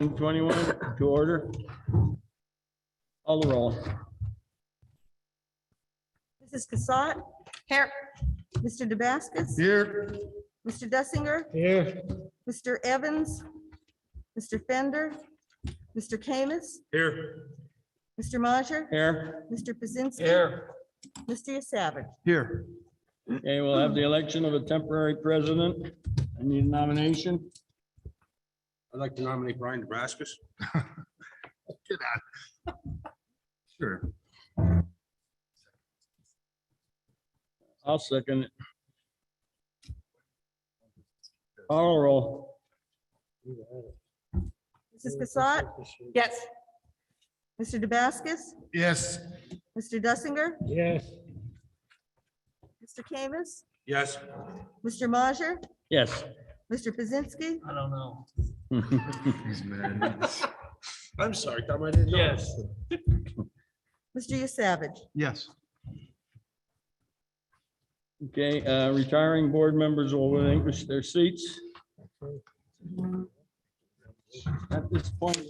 21 to order. Call the roll. Mrs. Cassatt. Here. Mr. Damascus. Here. Mr. Dussinger. Here. Mr. Evans. Mr. Fender. Mr. Camus. Here. Mr. Majer. Here. Mr. Pazinski. Here. Mr. Savage. Here. Okay, we'll have the election of a temporary president. I need a nomination. I'd like to nominate Brian Damascus. Get out. Sure. I'll second it. Call the roll. Mrs. Cassatt. Yes. Mr. Damascus. Yes. Mr. Dussinger. Yes. Mr. Camus. Yes. Mr. Majer. Yes. Mr. Pazinski. I don't know. He's mad. I'm sorry, Tom, I didn't know. Yes. Mr. Savage. Yes. Okay, retiring board members will relinquish their seats. At this point,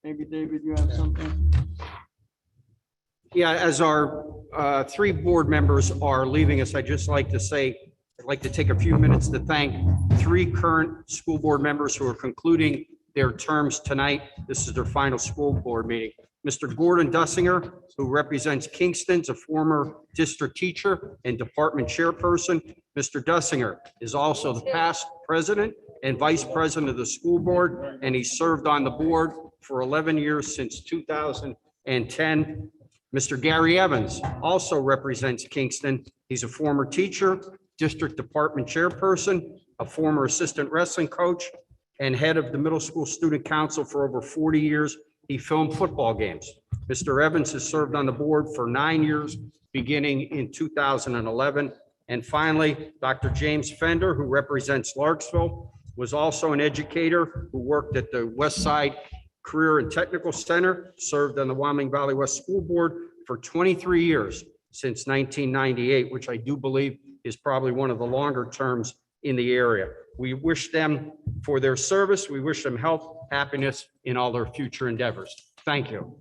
maybe David, you have something? Yeah, as our three board members are leaving us, I'd just like to say, I'd like to take a few minutes to thank three current school board members who are concluding their terms tonight. This is their final school board meeting. Mr. Gordon Dussinger, who represents Kingston's a former district teacher and department chairperson. Mr. Dussinger is also the past president and vice president of the school board, and he served on the board for 11 years since 2010. Mr. Gary Evans also represents Kingston. He's a former teacher, district department chairperson, a former assistant wrestling coach, and head of the middle school student council for over 40 years. He filmed football games. Mr. Evans has served on the board for 9 years, beginning in 2011. And finally, Dr. James Fender, who represents Larksville, was also an educator who worked at the West Side Career and Technical Center, served on the Wyoming Valley West School Board for 23 years since 1998, which I do believe is probably one of the longer terms in the area. We wish them for their service. We wish them health, happiness in all their future endeavors. Thank you.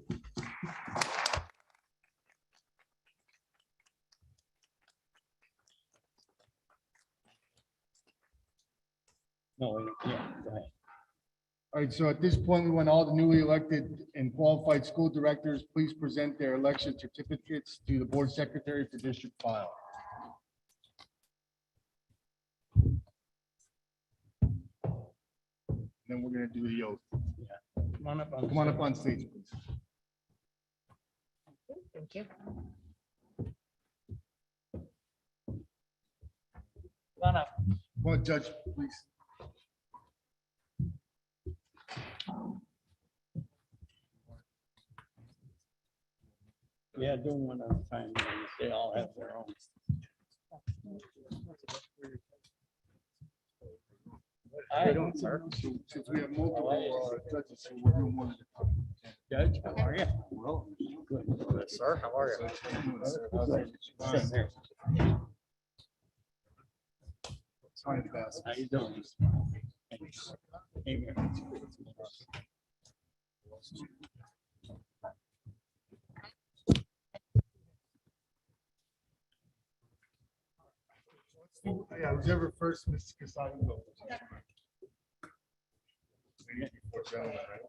No, yeah, go ahead. All right, so at this point, we want all the newly elected and qualified school directors, please present their election certificates to the board secretary for district file. Then we're gonna do the oath. Come on up. Come on up on stage, please. Thank you. Come on up. Come on, Judge, please. Yeah, do one at a time. They all have their own. I don't, sir. Since we have multiple judges, so we're doing one at a time. Judge, how are you? Well, Good. Sir, how are you? Same here. Sign it fast. How you doing? Hey, here. Yeah, whichever first, Mr. Cassatt will go. Before gentlemen, right?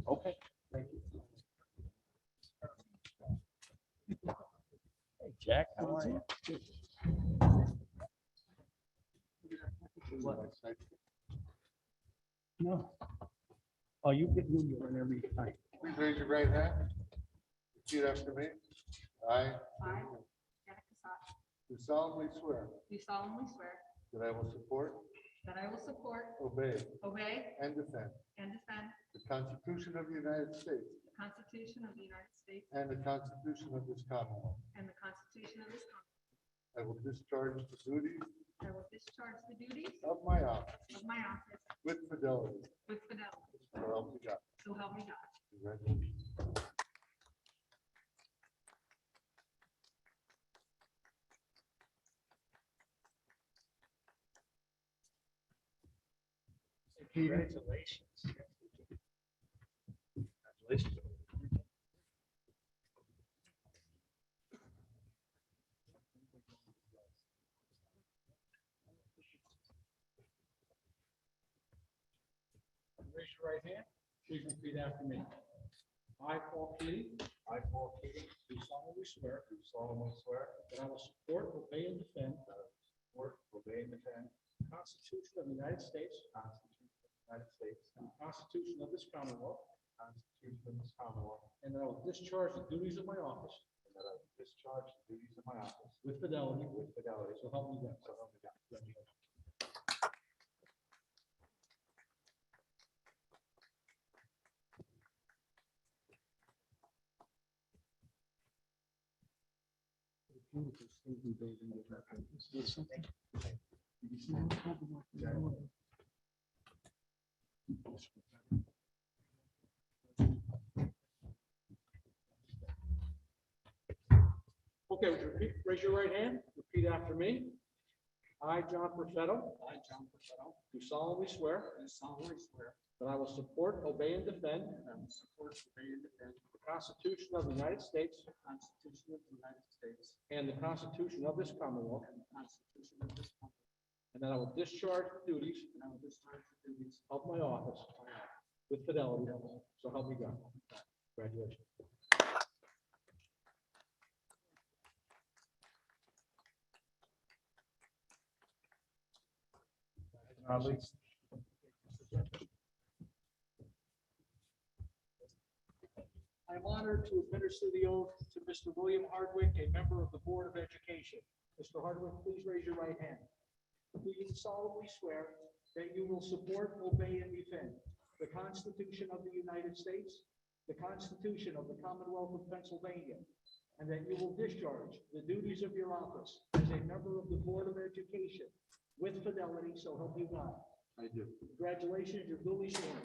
Okay. Hey, Jack, how are you? No. Oh, you get moved on every time. Please raise your right hand. Repeat after me. I I, Janet Cassatt, do solemnly swear do solemnly swear that I will support, that I will support, obey, obey, and defend and defend the Constitution of the United States the Constitution of the United States and the Constitution of this Commonwealth. and the Constitution of this Commonwealth. I will discharge the duties I will discharge the duties of my office of my office with fidelity. with fidelity. So help me God. So help me God. Congratulations. Congratulations. Congratulations. Raise your right hand. Please repeat after me. I, Paul Keating. I, Paul Keating. Do solemnly swear. Do solemnly swear. That I will support, obey, and defend. That I will support, obey, and defend. The Constitution of the United States. Constitution of the United States. And the Constitution of this Commonwealth. Constitution of this Commonwealth. And that I will discharge the duties of my office. And that I will discharge the duties of my office. With fidelity. With fidelity. So help me God. So help me God. Congratulations. Okay, would you raise your right hand, repeat after me. I, John Perfetto. I, John Perfetto. Do solemnly swear. Do solemnly swear. That I will support, obey, and defend. I will support, obey, and defend. The Constitution of the United States. The Constitution of the United States. And the Constitution of this Commonwealth. And the Constitution of this Commonwealth. And that I will discharge the duties. And I will discharge the duties. Of my office. With fidelity. So help me God. Congratulations. I am honored to administer the oath to Mr. William Hardwick, a member of the Board of Education. Mr. Hardwick, please raise your right hand. Do you solemnly swear that you will support, obey, and defend the Constitution of the United States, the Constitution of the Commonwealth of Pennsylvania, and that you will discharge the duties of your office as a member of the Board of Education with fidelity, so help you God? I do. Congratulations, you're duly sworn.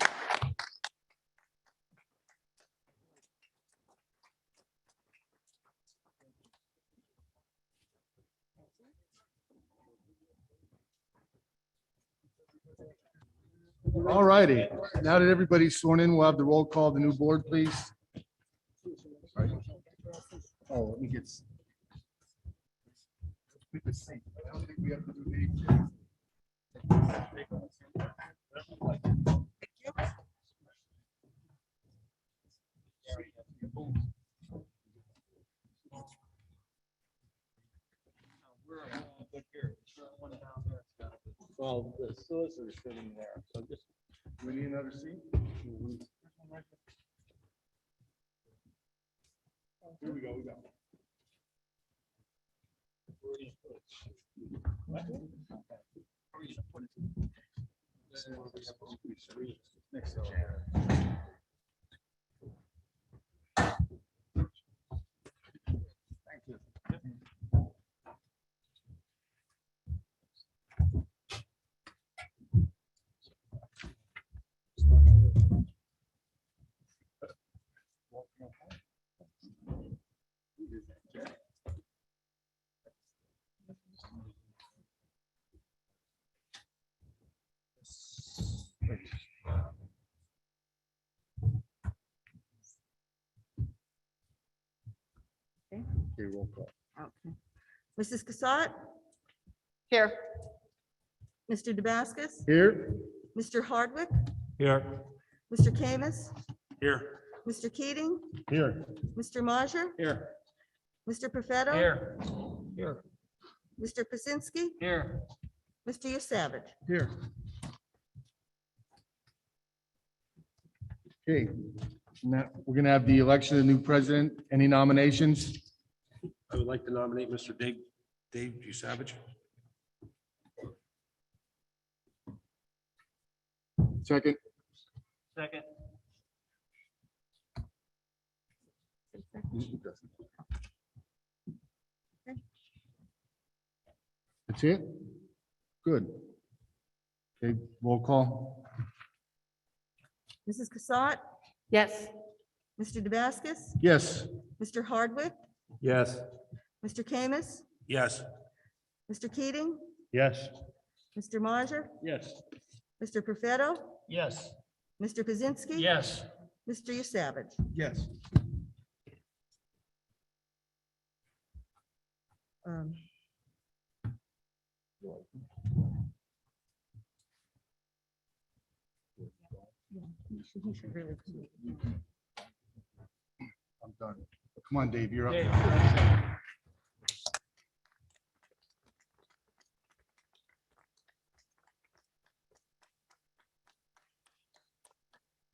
All righty. Now that everybody's sworn in, we'll have the roll call of the new board, please. Oh, let me get. I don't think we have to do names. Well, the solicitor's sitting there, so just. Do we need another seat? Here we go, we go. Next chair. Thank you. Okay, roll call. Okay. Mrs. Cassatt, Here. Mr. Damascus, Here. Mr. Hardwick, Here. Mr. Camus, Here. Mr. Keating, Here. Mr. Majer, Here. Mr. Perfetto. Here. Here. Mr. Pazinski, Here. Mr. Yusevich. Here. Okay, now we're gonna have the election of the new president. Any nominations? I would like to nominate Mr. Dave Savage. Second. Second. That's it? Good. Okay, roll call. Mrs. Cassatt, Yes. Mr. Damascus, Yes. Mr. Hardwick, Yes. Mr. Camus, Yes. Mr. Keating, Yes. Mr. Majer, Yes. Mr. Perfetto, Yes. Mr. Pazinski. Yes. Mr. Savage. Yes. Um, yeah, he should really. I'm done. Come on, Dave, you're up. Dave. now.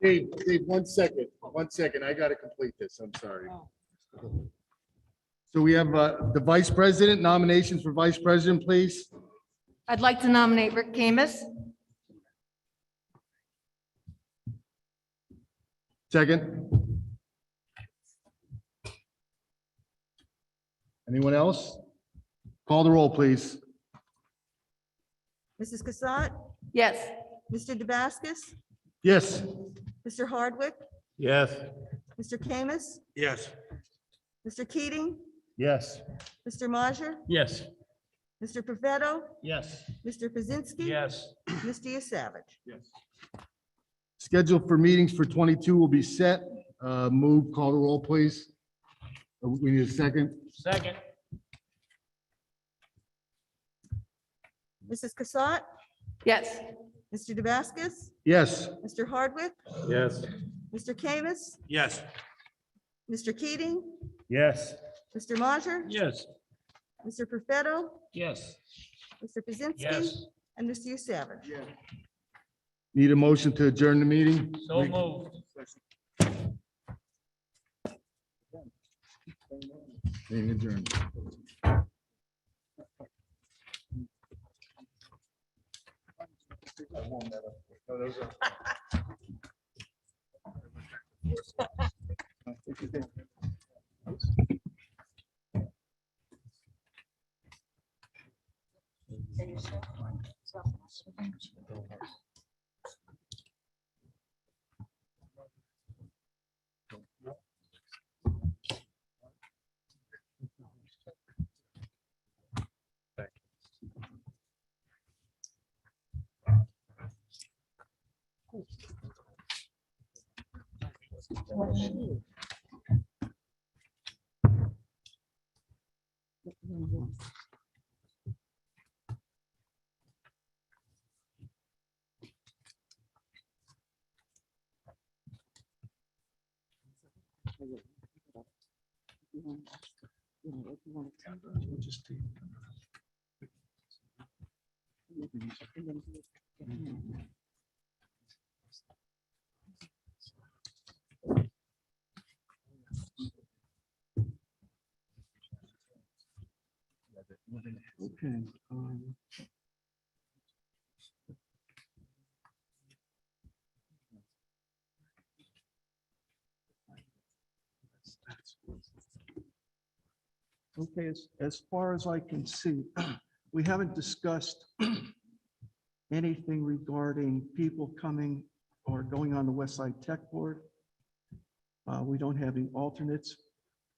Dave, 1 second, 1 second. I gotta complete this. I'm sorry. So we have the vice president, nominations for vice president, please. I'd like to nominate Rick Camus. Second. Anyone else? Call the roll, please. Mrs. Cassatt, Yes. Mr. Damascus, Yes. Mr. Hardwick, Yes. Mr. Camus, Yes. Mr. Keating, Yes. Mr. Majer, Yes. Mr. Perfetto, Yes. Mr. Pazinski. Yes. Mr. Savage. Schedule for meetings for 22 will be set. Move, call the roll, please. We need a second. Second. Mrs. Cassatt, Yes. Mr. Damascus, Yes. Mr. Hardwick, Yes. Mr. Camus, Yes. Mr. Keating, Yes. Mr. Majer, Yes. Mr. Perfetto, Yes. Mr. Pazinski. Yes. And Mr. Savage. Need a motion to adjourn the meeting? So moved. Meeting adjourned. Okay. Okay, as far as I can see, we haven't discussed anything regarding people coming or going on the West Side Tech Board. We don't have any alternates.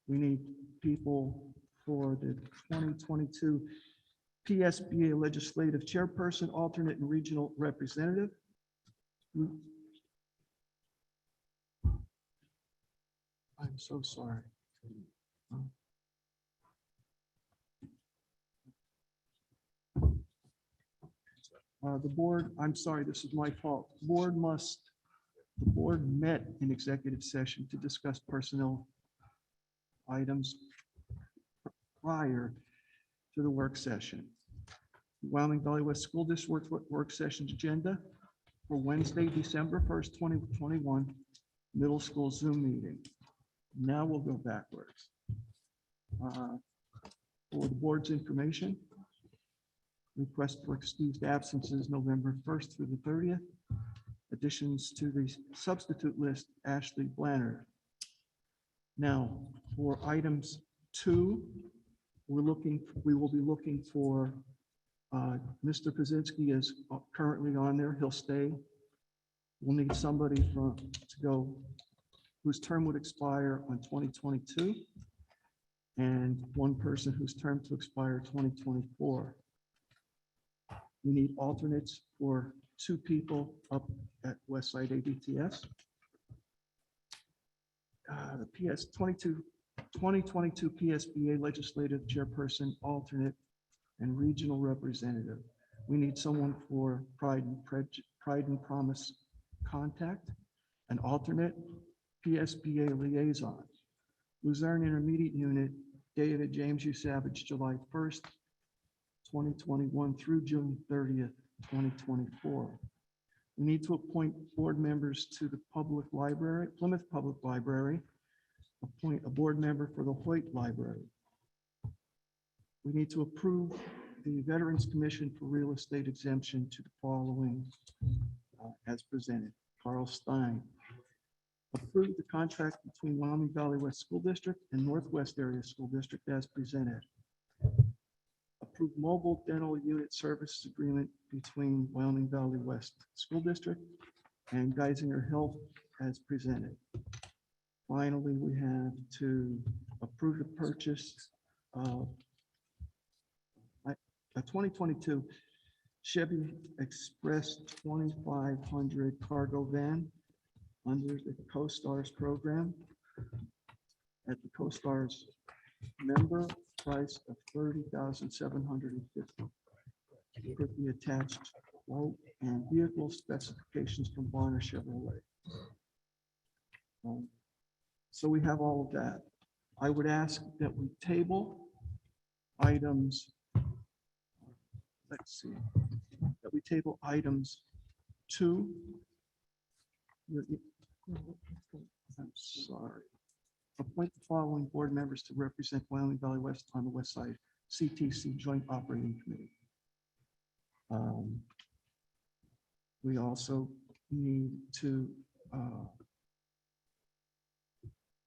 We need people for the 2022 PSBA Legislative Chairperson, Alternate, and Regional Representative. I'm so sorry. The board, I'm sorry, this is my fault. The board met in executive session to discuss personnel items prior to the work session. Wyoming Valley West School District work session agenda for Wednesday, December 1st, 2021, middle school Zoom meeting. Now we'll go backwards. For the board's information, request for excused absences November 1st through the 30th. Additions to the substitute list, Ashley Blanner. Now, for items 2, we will be looking for Mr. Pazinski is currently on there. He'll stay. We'll need somebody to go whose term would expire on 2022, and one person whose term to expire 2024. We need alternates for two people up at Westside ABTS. The 2022 PSBA Legislative Chairperson, Alternate, and Regional Representative. We need someone for Pride and Promise Contact, an alternate PSBA Liaison. Luzerne Intermediate Unit, David James U. Savage, July 1st, 2021 through June 30th, 2024. We need to appoint board members to the Public Library, Plymouth Public Library, appoint a board member for the Hoyt Library. We need to approve the Veterans Commission for Real Estate Exemption to the following as presented. Carl Stein. Approve the contract between Wyoming Valley West School District and Northwest Area School District as presented. Approve mobile dental unit services agreement between Wyoming Valley West School District and Geisinger Health as presented. Finally, we have to approve the purchase of a 2022 Chevy Express 2500 cargo van under the CoStars program at the CoStars member price of $30,750 with the attached quote and vehicle specifications from Bonner Chevrolet. So we have all of that. I would ask that we table items. Let's see, that we table items 2. I'm sorry. Appoint the following board members to represent Wyoming Valley West on the West Side CTC Joint Operating Committee. We also need to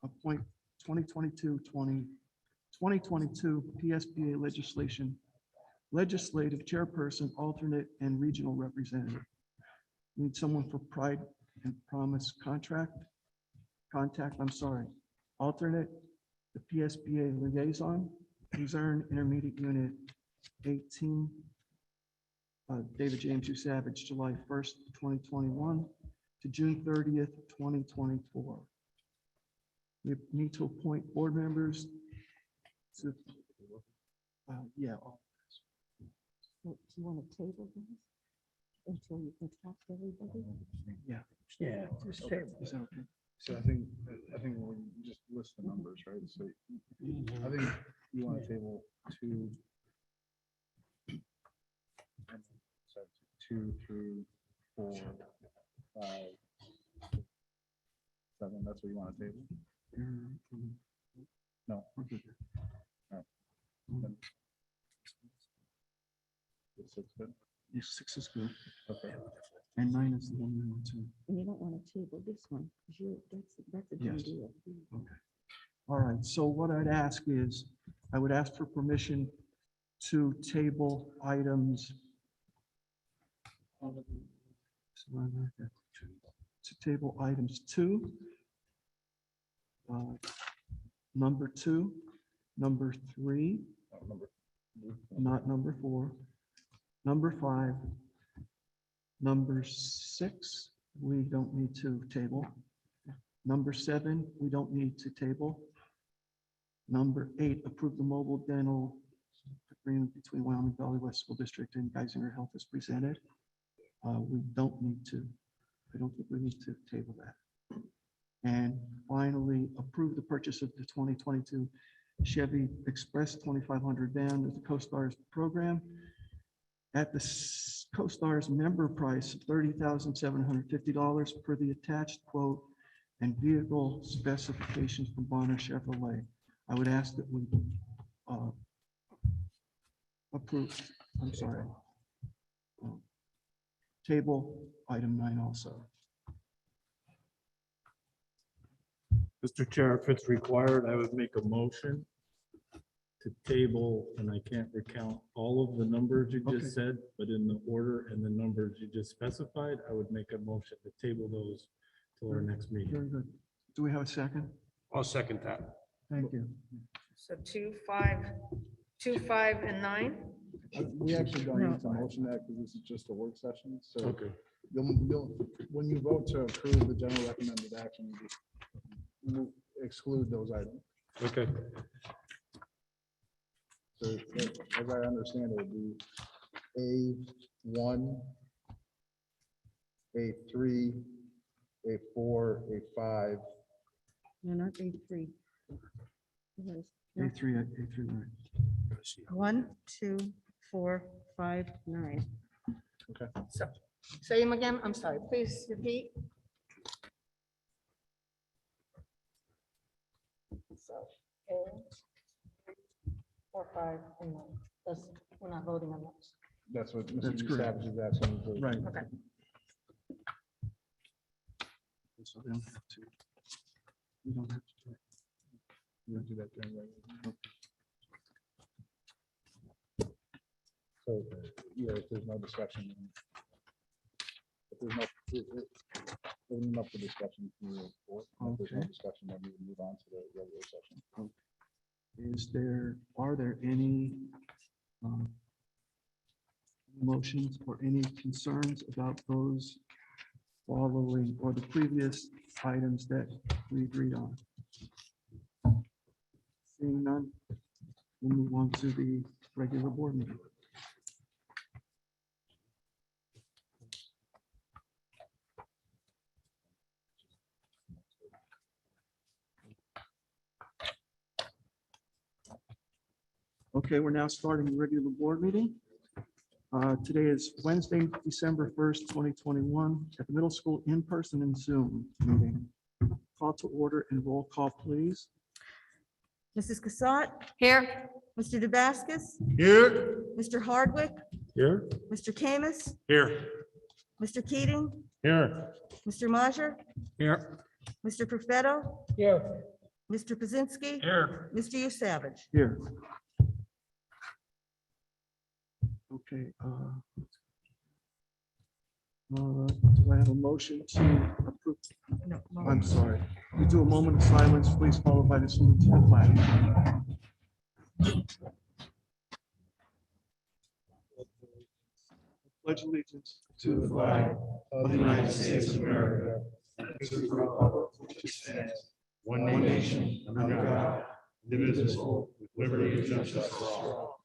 appoint 2022 PSBA legislative chairperson, alternate, and regional representative. Need someone for Pride and Promise contact, I'm sorry. Alternate, the PSBA liaison, Luzerne Intermediate Unit 18, David James U. Savage, July 1st, 2021 to June 30th, 2024. We need to appoint board members to, yeah. Do you want to table this until you can talk to everybody? Yeah. Yeah, just table. Is that okay? So I think we'll just list the numbers, right? So I think you want to table 2. So 2 through 4, 5, 7. That's what you want to table? No. Okay. All right. Then 6 good? Yeah, 6 is good. Okay. And 9 is the one we want to. And you don't want to table this one, because that's a done Yes. deal. Okay. All right. So what I'd ask is, I would ask for permission to table items. To table items 2. Number 2, number 3, not number 4, number 5, number 6, we don't need to table. Number 7, we don't need to table. Number 8, approve the mobile dental agreement between Wyoming Valley West School District and Geisinger Health as presented. We don't need to, I don't think we need to table that. And finally, approve the purchase of the 2022 Chevy Express 2500 van with the CoStars program at the CoStars member price of $30,750 per the attached quote and vehicle specifications from Bonner Chevrolet. I would ask that we approve, I'm sorry, table item 9 also. Mr. Chair, if it's required, I would make a motion to table, and I can't recount all of the numbers you Okay. just said, but in the order and the numbers you just specified, I would make a motion to table those till our next meeting. Very good. Do we have a second? I'll second that. Thank you. So 2, 5, 2, 5, and 9? We actually don't No. need to motion that because this is just a work session, so Okay. you'll, when you vote to approve the general recommended action, you just exclude those items. Okay. So as I understand it, would be A1, A3, A4, A5. No, not A3. Yes. A3, right. 1, 2, 4, 5, 9. So, say them again. I'm sorry. Please repeat. So, A, 4, 5, and 9. That's, we're not voting on those. That's what That's Mr. correct. Savage is asking. to- Right. Okay. So we don't have to. We don't have to. You don't do that during regular. So, yeah, if there's no discussion. then- If there's no, open them up for discussion. If there's no Okay. discussion, then we will move on to the regular session. Are there any motions or any concerns about those following or the previous items that we agreed on? Seeing none, we'll move on to the regular board meeting. Okay, we're now starting the regular board meeting. Today is Wednesday, December 1st, 2021, at the middle school in person and Zoom meeting. Call to order and roll call, please. Mrs. Cassatt, Here. Mr. DeBascus, Here. Mr. Hardwick, Here? Mr. Camus, Here. Mr. Keating, Here. Mr. Majer, Here. Mr. Perfetto, Here. Mr. Pazinski, Here. Mr. Savage. Here. Okay. Do I have a motion to approve? No, I'm sorry. We do a moment of silence, please, followed by the salute to the flag. Pledge allegiance to the flag of the United States of America, and to the republic which stands one nation under God, indivisible, with liberty and justice for all.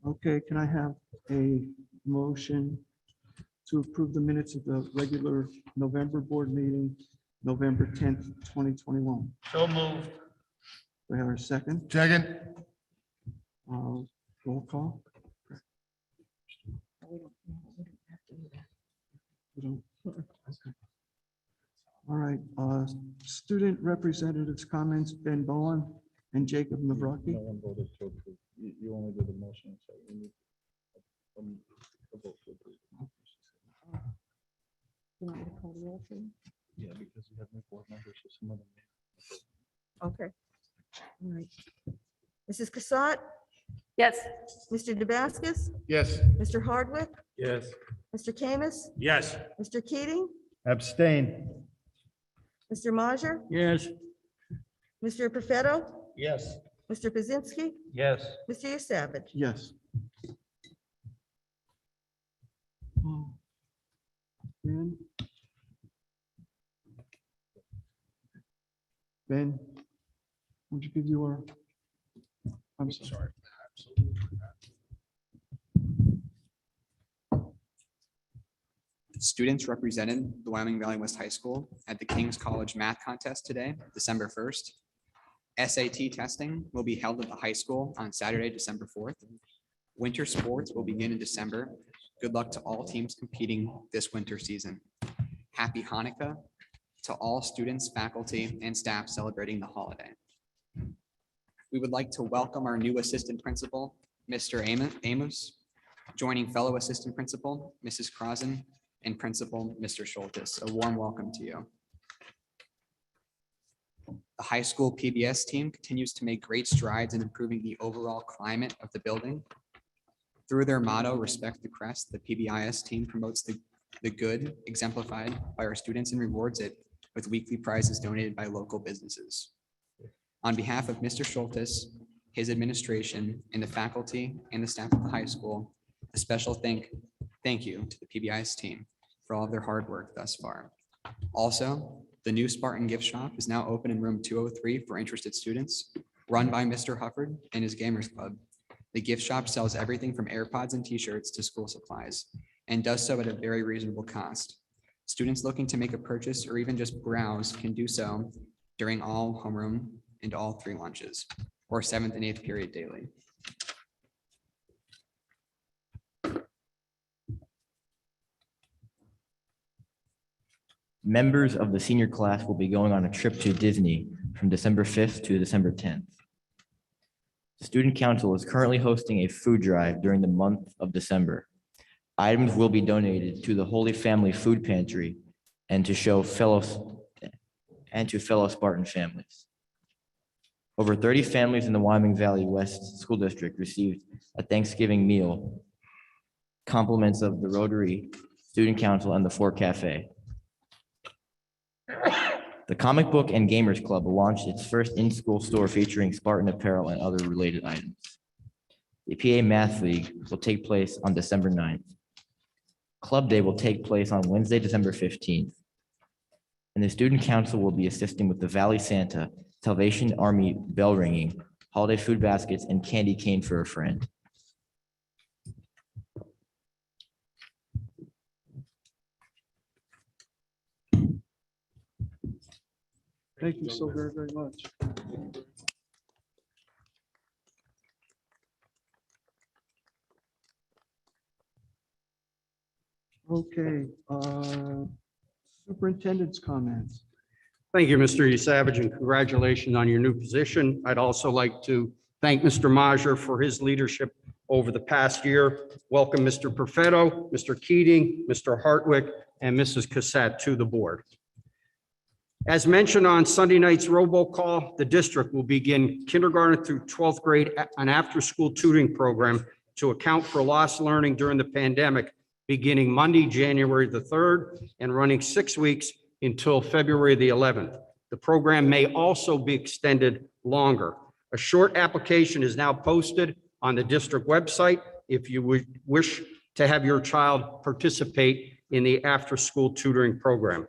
Okay, can I have a motion to approve the minutes of the regular November board meeting, November 10th, 2021? So moved. Do I have a second? Second. Roll call? We don't have to do that. We don't- okay. All right, student representatives comments, Ben Bowen and Jacob Navraki. No one voted to approve. You only did the motion, so you need a vote to approve. You want me to call the roll, please? Yeah, because you have new board members, so some of them. Okay. All right. Mrs. Cassatt, Yes. Mr. DeBascus, Yes. Mr. Hardwick, Yes. Mr. Camus, Yes. Mr. Keating, Abstain. Mr. Majer, Yes. Mr. Perfetto, Yes. Mr. Pazinski, Yes. Mr. Savage. Yes. Ben, would you give your? I'm sorry. Students represented the Wyoming Valley West High School at the King's College Math Contest today, December 1st. SAT testing will be held at the high school on Saturday, December 4th. Winter sports will begin in December. Good luck to all teams competing this winter season. Happy Hanukkah to all students, faculty, and staff celebrating the holiday. We would like to welcome our new assistant principal, Mr. Amos, joining fellow assistant principal, Mrs. Crozen, and principal, Mr. Schultes. A warm welcome to you. The high school PBS team continues to make great strides in improving the overall climate of the building. Through their motto, Respect the Crest, the PBIS team promotes the the good exemplified by our students and rewards it with weekly prizes donated by local businesses. On behalf of Mr. Schultes, his administration, and the faculty and the staff of the high school, a special thank you to the PBIS team for all of their hard work thus far. Also, the new Spartan gift shop is now open in room 203 for interested students, run by Mr. Hufford and his Gamers Club. The gift shop sells everything from AirPods and t-shirts to school supplies and does so at a very reasonable cost. Students looking to make a purchase or even just browse can do so during all homeroom and all 3 lunches, or 7th and 8th period daily. Members of the senior class will be going on a trip to Disney from December 5th to December 10th. Student Council is currently hosting a food drive during the month of December. Items will be donated to the Holy Family Food Pantry and to fellow Spartan families. Over 30 families in the Wyoming Valley West School District received a Thanksgiving meal, compliments of the Rotary, Student Council, and the Fort Cafe. The Comic Book and Gamers Club will launch its first in-school store featuring Spartan apparel and other related items. The PA Math League will take place on December 9th. Club Day will take place on Wednesday, December 15th. And the Student Council will be assisting with the Valley Santa, Salvation Army bell ringing, holiday food baskets, and candy cane for a friend. Thank you so very, very much. Okay, superintendent's comments. Thank you, Mr. Savage, and congratulations on your new position. I'd also like to thank Mr. Majer for his leadership over the past year. Welcome, Mr. Perfetto, Mr. Keating, Mr. Hartwick, and Mrs. Cassett to the board. As mentioned on Sunday night's robocall, the district will begin kindergarten through 12th grade an after-school tutoring program to account for lost learning during the pandemic, beginning Monday, January the 3rd, and running 6 weeks until February the 11th. The program may also be extended longer. A short application is now posted on the district website if you would wish to have your child participate in the after-school tutoring program.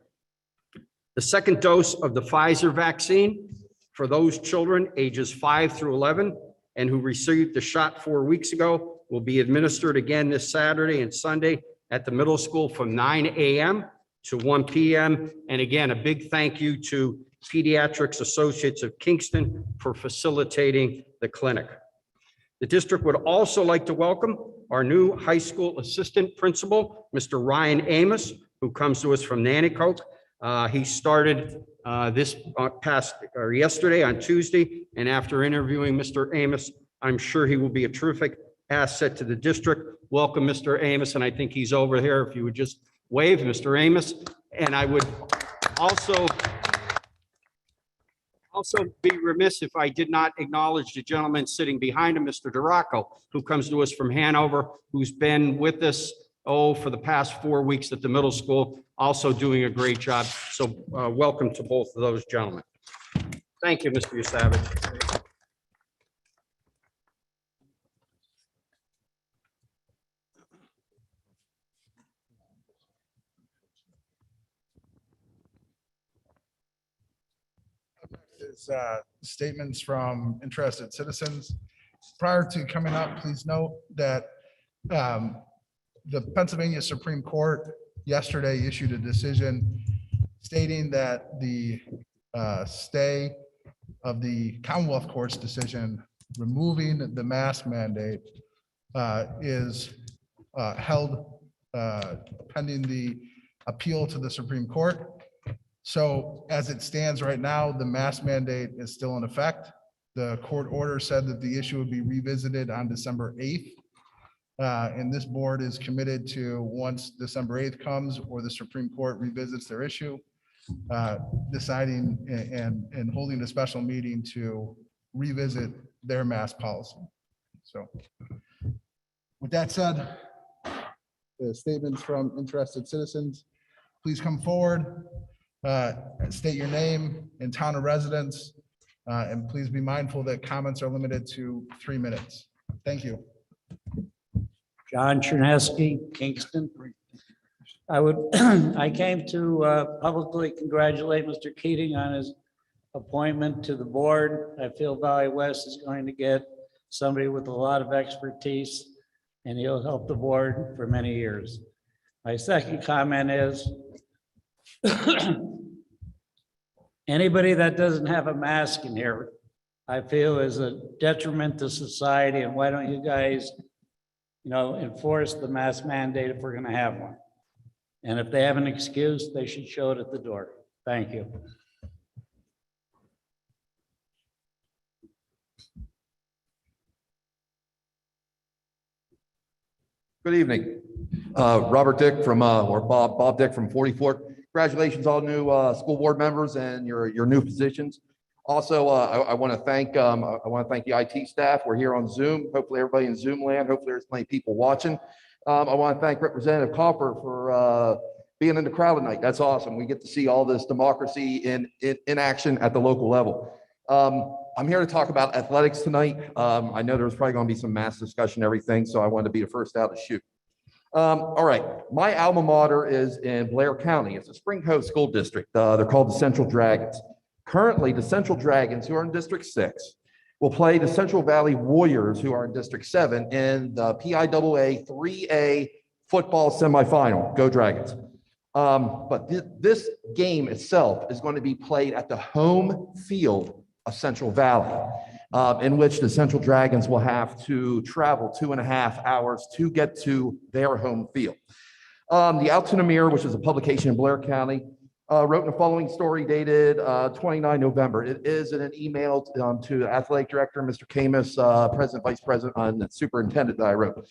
The second dose of the Pfizer vaccine for those children ages 5 through 11 and who received the shot 4 weeks ago will be administered again this Saturday and Sunday at the middle school from 9 a.m. to 1 p.m. And again, a big thank you to Pediatrics Associates of Kingston for facilitating the clinic. The district would also like to welcome our new high school assistant principal, Mr. Ryan Amos, who comes to us from Nanticoke. He started yesterday on Tuesday, and after interviewing Mr. Amos, I'm sure he will be a terrific asset to the district. Welcome, Mr. Amos, and I think he's over here. If you would just wave, Mr. Amos. And I would also be remiss if I did not acknowledge the gentleman sitting behind him, Mr. Duraco, who comes to us from Hanover, who's been with us for the past 4 weeks at the middle school, also doing a great job. So welcome to both of those gentlemen. Thank you, Mr. Savage. Is statements from interested citizens. Prior to coming up, please note that the Pennsylvania Supreme Court yesterday issued a decision stating that the stay of the Commonwealth Court's decision removing the mask mandate is held pending the appeal to the Supreme Court. So as it stands right now, the mask mandate is still in effect. The court order said that the issue would be revisited on December 8th. And this board is committed to, once December 8th comes or the Supreme Court revisits their issue, deciding and holding a special meeting to revisit their mask policy. So with that said, statements from interested citizens, please come forward, state your name and town of residence, and please be mindful that comments are limited to 3 minutes. Thank you. John Cherneski, Kingston. I came to publicly congratulate Mr. Keating on his appointment to the board. I feel Valley West is going to get somebody with a lot of expertise, and he'll help the board for many years. My second comment is anybody that doesn't have a mask in here, I feel is a detriment to society, and why don't you guys, enforce the mask mandate if we're gonna have one? And if they have an excuse, they should show it at the door. Thank you. Good evening. Robert Dick from, or Bob Dick from 44. Congratulations, all new school board members and your new positions. Also, I want to thank the IT staff. We're here on Zoom. Hopefully, everybody in Zoom land. Hopefully, there's plenty of people watching. I want to thank Representative Copper for being in the crowd tonight. That's awesome. We get to see all this democracy in action at the local level. I'm here to talk about athletics tonight. I know there's probably going to be some mass discussion and everything, so I wanted to be the first out to shoot. All right, my alma mater is in Blair County. It's a Spring Cove School District. They're called the Central Dragons. Currently, the Central Dragons, who are in District 6, will play the Central Valley Warriors, who are in District 7, in the PIAA 3A football semifinal. Go Dragons. But this game itself is going to be played at the home field of Central Valley, in which the Central Dragons will have to travel 2.5 hours to get to their home field. The Altoona Mirror, which is a publication in Blair County, wrote in the following story dated 29 November. It is in an email to Athletic Director, Mr. Camus, President, Vice President, and Superintendent that I wrote.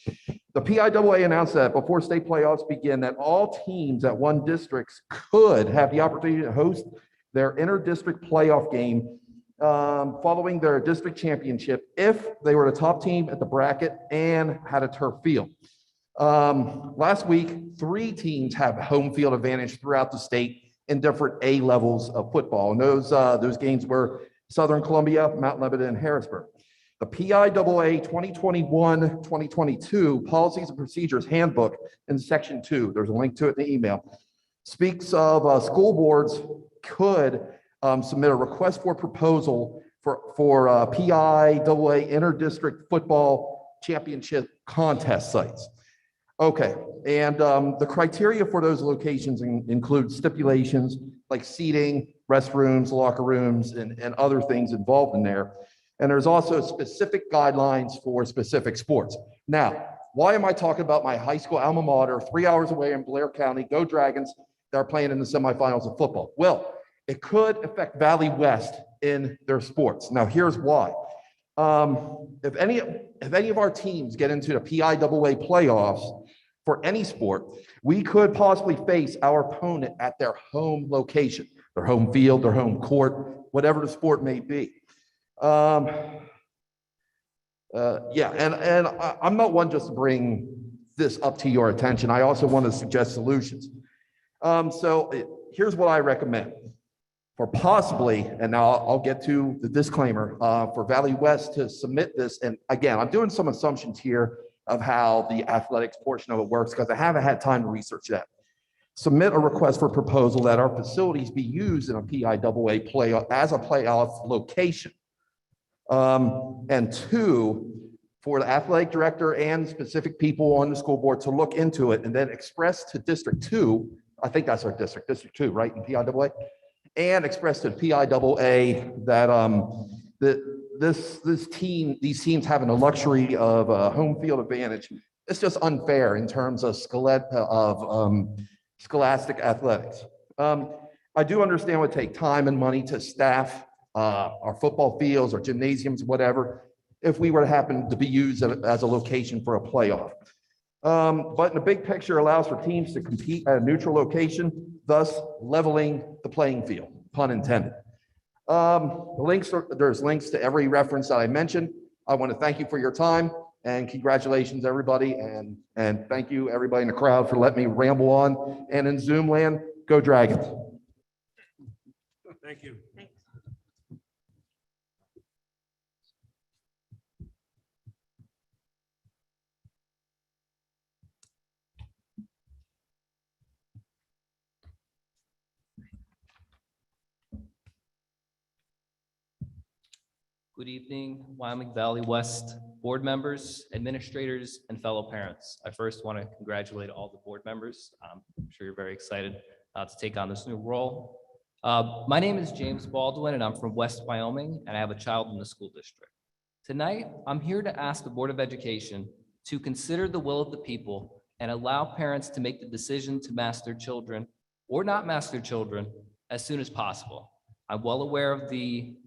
The PIAA announced that before state playoffs begin, that all teams at one district could have the opportunity to host their inter-district playoff game following their district championship if they were the top team at the bracket and had a turf field. Last week, 3 teams have home field advantage throughout the state in different A levels of football. And those games were Southern Columbia, Mount Lebanon, and Harrisburg. The PIAA 2021-2022 Policies and Procedures Handbook in Section 2, there's a link to it in the email, speaks of school boards could submit a request for proposal for PIAA inter-district football championship contest sites. Okay, and the criteria for those locations include stipulations like seating, restrooms, locker rooms, and other things involved in there. And there's also specific guidelines for specific sports. Now, why am I talking about my high school alma mater, 3 hours away in Blair County, Go Dragons, that are playing in the semifinals of football? Well, it could affect Valley West in their sports. Now, here's why. If any of our teams get into the PIAA playoffs for any sport, we could possibly face our opponent at their home location, their home field, their home court, whatever the sport may be. Yeah, and I'm not one just to bring this up to your attention. I also want to suggest solutions. So here's what I recommend. For possibly, and now I'll get to the disclaimer, for Valley West to submit this, and again, I'm doing some assumptions here of how the athletics portion of it works because I haven't had time to research that. Submit a request for proposal that our facilities be used in a PIAA playoff as a playoff location. And 2, for the athletic director and specific people on the school board to look into it and then express to District 2, I think that's our district, District 2, right, in PIAA? And express to PIAA that these teams having the luxury of a home field advantage. It's just unfair in terms of scholastic athletics. I do understand it would take time and money to staff our football fields or gymnasiums, whatever, if we were to happen to be used as a location for a playoff. But in the big picture, allows for teams to compete at a neutral location, thus leveling the playing field, pun intended. There's links to every reference that I mentioned. I want to thank you for your time. And congratulations, everybody. And thank you, everybody in the crowd, for letting me ramble on. And in Zoom land, go Dragons. Thank you. Good evening, Wyoming Valley West board members, administrators, and fellow parents. I first want to congratulate all the board members. I'm sure you're very excited to take on this new role. My name is James Baldwin, and I'm from West Wyoming, and I have a child in the school district. Tonight, I'm here to ask the Board of Education to consider the will of the people and allow parents to make the decision to mask their children or not mask their children as soon as possible. I'm well aware of the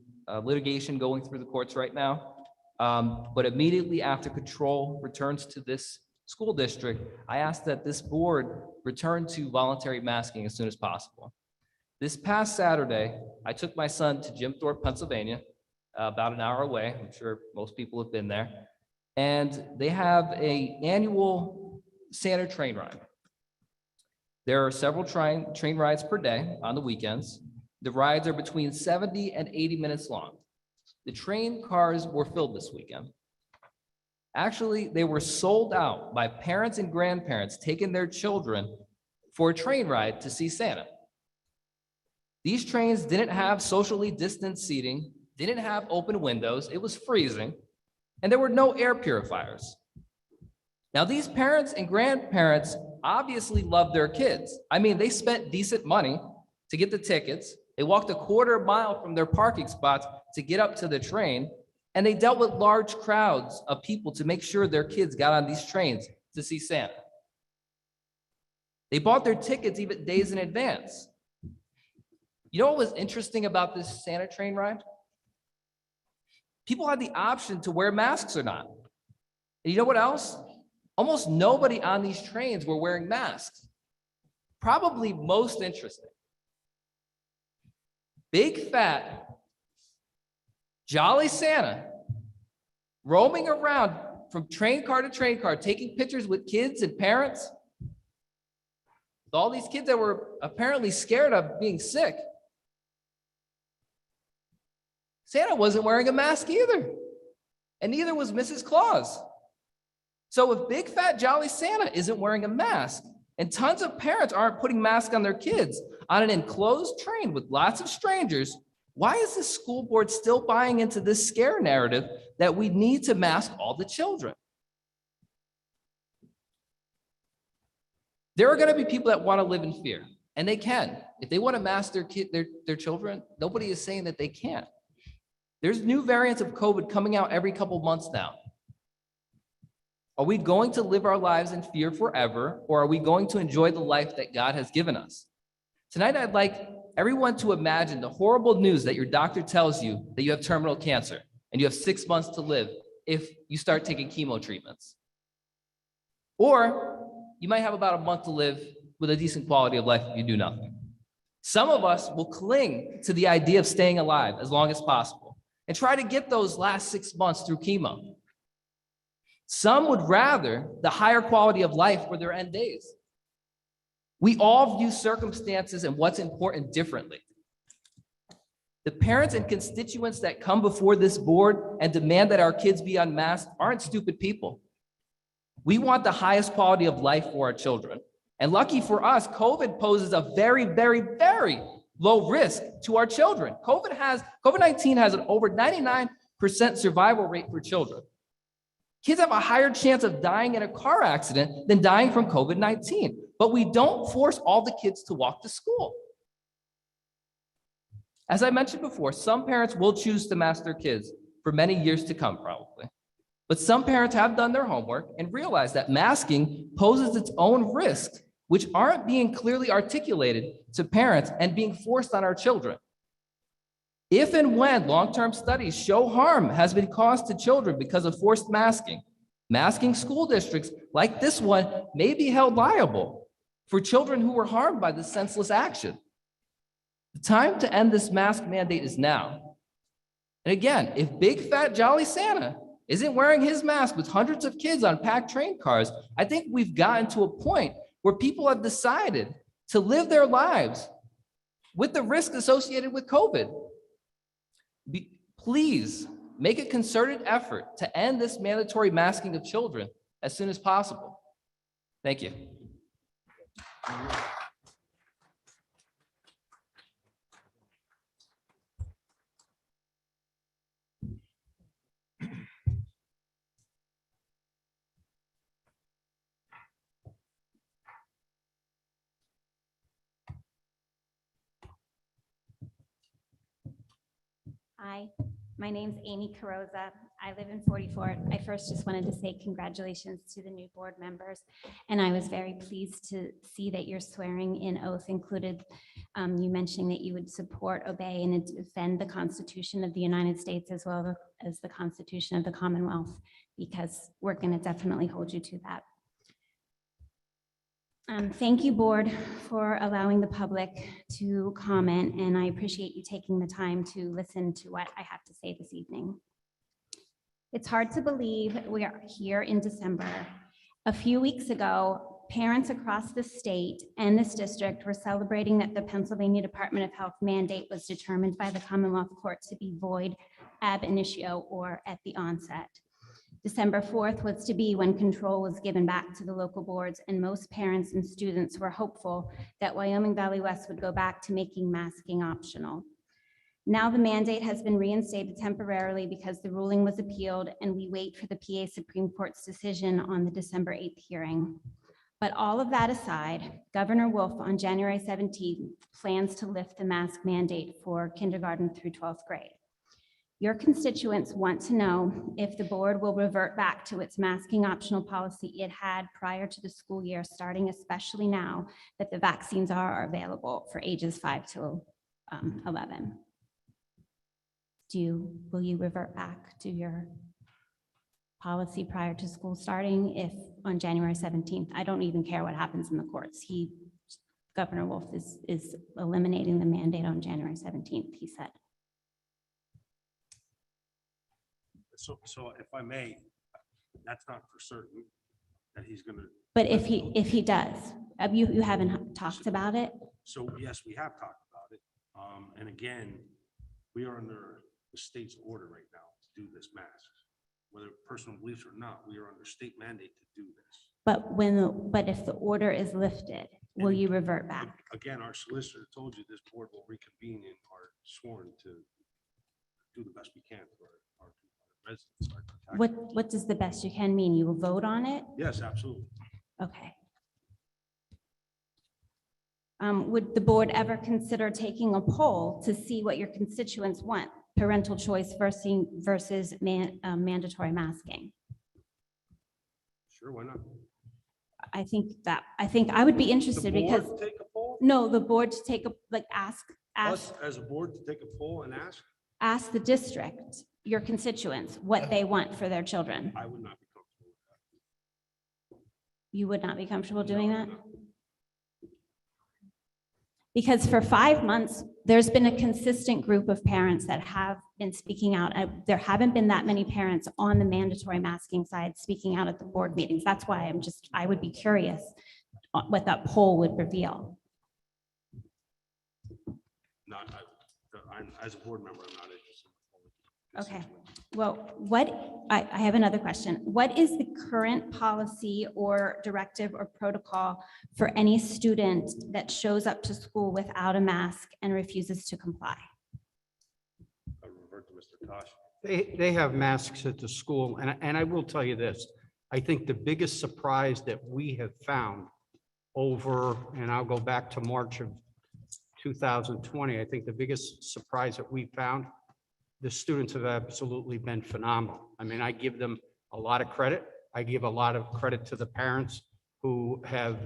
litigation going through the courts right now. But immediately after control returns to this school district, I ask that this board return to voluntary masking as soon as possible. This past Saturday, I took my son to Jim Thorpe, Pennsylvania, about an hour away. I'm sure most people have been there. And they have an annual Santa train ride. There are several train rides per day on the weekends. The rides are between 70 and 80 minutes long. The train cars were filled this weekend. Actually, they were sold out by parents and grandparents taking their children for a train ride to see Santa. These trains didn't have socially distanced seating, didn't have open windows, it was freezing, and there were no air purifiers. Now, these parents and grandparents obviously love their kids. I mean, they spent decent money to get the tickets. They walked a quarter mile from their parking spots to get up to the train, and they dealt with large crowds of people to make sure their kids got on these trains to see Santa. They bought their tickets even days in advance. You know what was interesting about this Santa train ride? People had the option to wear masks or not. And you know what else? Almost nobody on these trains were wearing masks. Probably most interesting. Big fat, jolly Santa roaming around from train car to train car, taking pictures with kids and parents. With all these kids that were apparently scared of being sick. Santa wasn't wearing a mask either. And neither was Mrs. Claus. So if big fat jolly Santa isn't wearing a mask, and tons of parents aren't putting masks on their kids on an enclosed train with lots of strangers, why is the school board still buying into this scare narrative that we need to mask all the children? There are going to be people that want to live in fear, and they can. If they want to mask their children, nobody is saying that they can't. There's new variants of COVID coming out every couple months now. Are we going to live our lives in fear forever, or are we going to enjoy the life that God has given us? Tonight, I'd like everyone to imagine the horrible news that your doctor tells you that you have terminal cancer and you have 6 months to live if you start taking chemo treatments. Or you might have about a month to live with a decent quality of life if you do nothing. Some of us will cling to the idea of staying alive as long as possible and try to get those last 6 months through chemo. Some would rather the higher quality of life for their end days. We all view circumstances and what's important differently. The parents and constituents that come before this board and demand that our kids be unmasked aren't stupid people. We want the highest quality of life for our children. And lucky for us, COVID poses a very, very, very low risk to our children. COVID-19 has an over 99% survival rate for children. Kids have a higher chance of dying in a car accident than dying from COVID-19, but we don't force all the kids to walk to school. As I mentioned before, some parents will choose to mask their kids for many years to come, probably. But some parents have done their homework and realize that masking poses its own risks, which aren't being clearly articulated to parents and being forced on our children. If and when long-term studies show harm has been caused to children because of forced masking, masking school districts like this one may be held liable for children who were harmed by this senseless action. The time to end this mask mandate is now. And again, if big fat jolly Santa isn't wearing his mask with hundreds of kids on packed train cars. I think we've gotten to a point where people have decided to live their lives with the risk associated with COVID. Please make a concerted effort to end this mandatory masking of children as soon as possible. Thank you. Hi, my name's Amy Carosa. I live in 44. I first just wanted to say congratulations to the new board members. And I was very pleased to see that your swearing in oath included you mentioning that you would support, obey, and defend the Constitution of the United States as well as the Constitution of the Commonwealth, because we're going to definitely hold you to that. Thank you, board, for allowing the public to comment, and I appreciate you taking the time to listen to what I have to say this evening. It's hard to believe we are here in December. A few weeks ago, parents across the state and this district were celebrating that the Pennsylvania Department of Health mandate was determined by the Commonwealth Court to be void ab initio, or at the onset. December 4th was to be when control was given back to the local boards, and most parents and students were hopeful that Wyoming Valley West would go back to making masking optional. Now the mandate has been reinstated temporarily because the ruling was appealed, and we wait for the PA Supreme Court's decision on the December 8th hearing. But all of that aside, Governor Wolf on January 17th plans to lift the mask mandate for kindergarten through 12th grade. Your constituents want to know if the board will revert back to its masking optional policy it had prior to the school year, starting especially now that the vaccines are available for ages 5 to 11. Will you revert back to your policy prior to school starting if on January 17th? I don't even care what happens in the courts. Governor Wolf is eliminating the mandate on January 17th, he said. So if I may, that's not for certain that he's gonna. But if he does, you haven't talked about it? So yes, we have talked about it. And again, we are under the state's order right now to do this mask. Whether personal beliefs or not, we are under state mandate to do this. But if the order is lifted, will you revert back? Again, our solicitor told you this board will reconvene and are sworn to do the best we can for our residents. What does the best you can mean? You will vote on it? Yes, absolutely. Okay. Would the board ever consider taking a poll to see what your constituents want? Parental choice versus mandatory masking? Sure, why not? I think I would be interested because Take a poll? no, the board to take a ask Us as a board to take a poll and ask the district, your constituents, what they want for their children. I would not be comfortable with that. You would not be comfortable doing that? Because for 5 months, there's been a consistent group of parents that have been speaking out. There haven't been that many parents on the mandatory masking side speaking out at the board meetings. That's why I would be curious what that poll would reveal. As a board member, I'm not interested. Okay, well, I have another question. What is the current policy or directive or protocol for any student that shows up to school without a mask and refuses to comply? I revert to Mr. Tosh. They have masks at the school, and I will tell you this. I think the biggest surprise that we have found over, and I'll go back to March of 2020, I think the biggest surprise that we found, the students have absolutely been phenomenal. I mean, I give them a lot of credit. I give a lot of credit to the parents who have,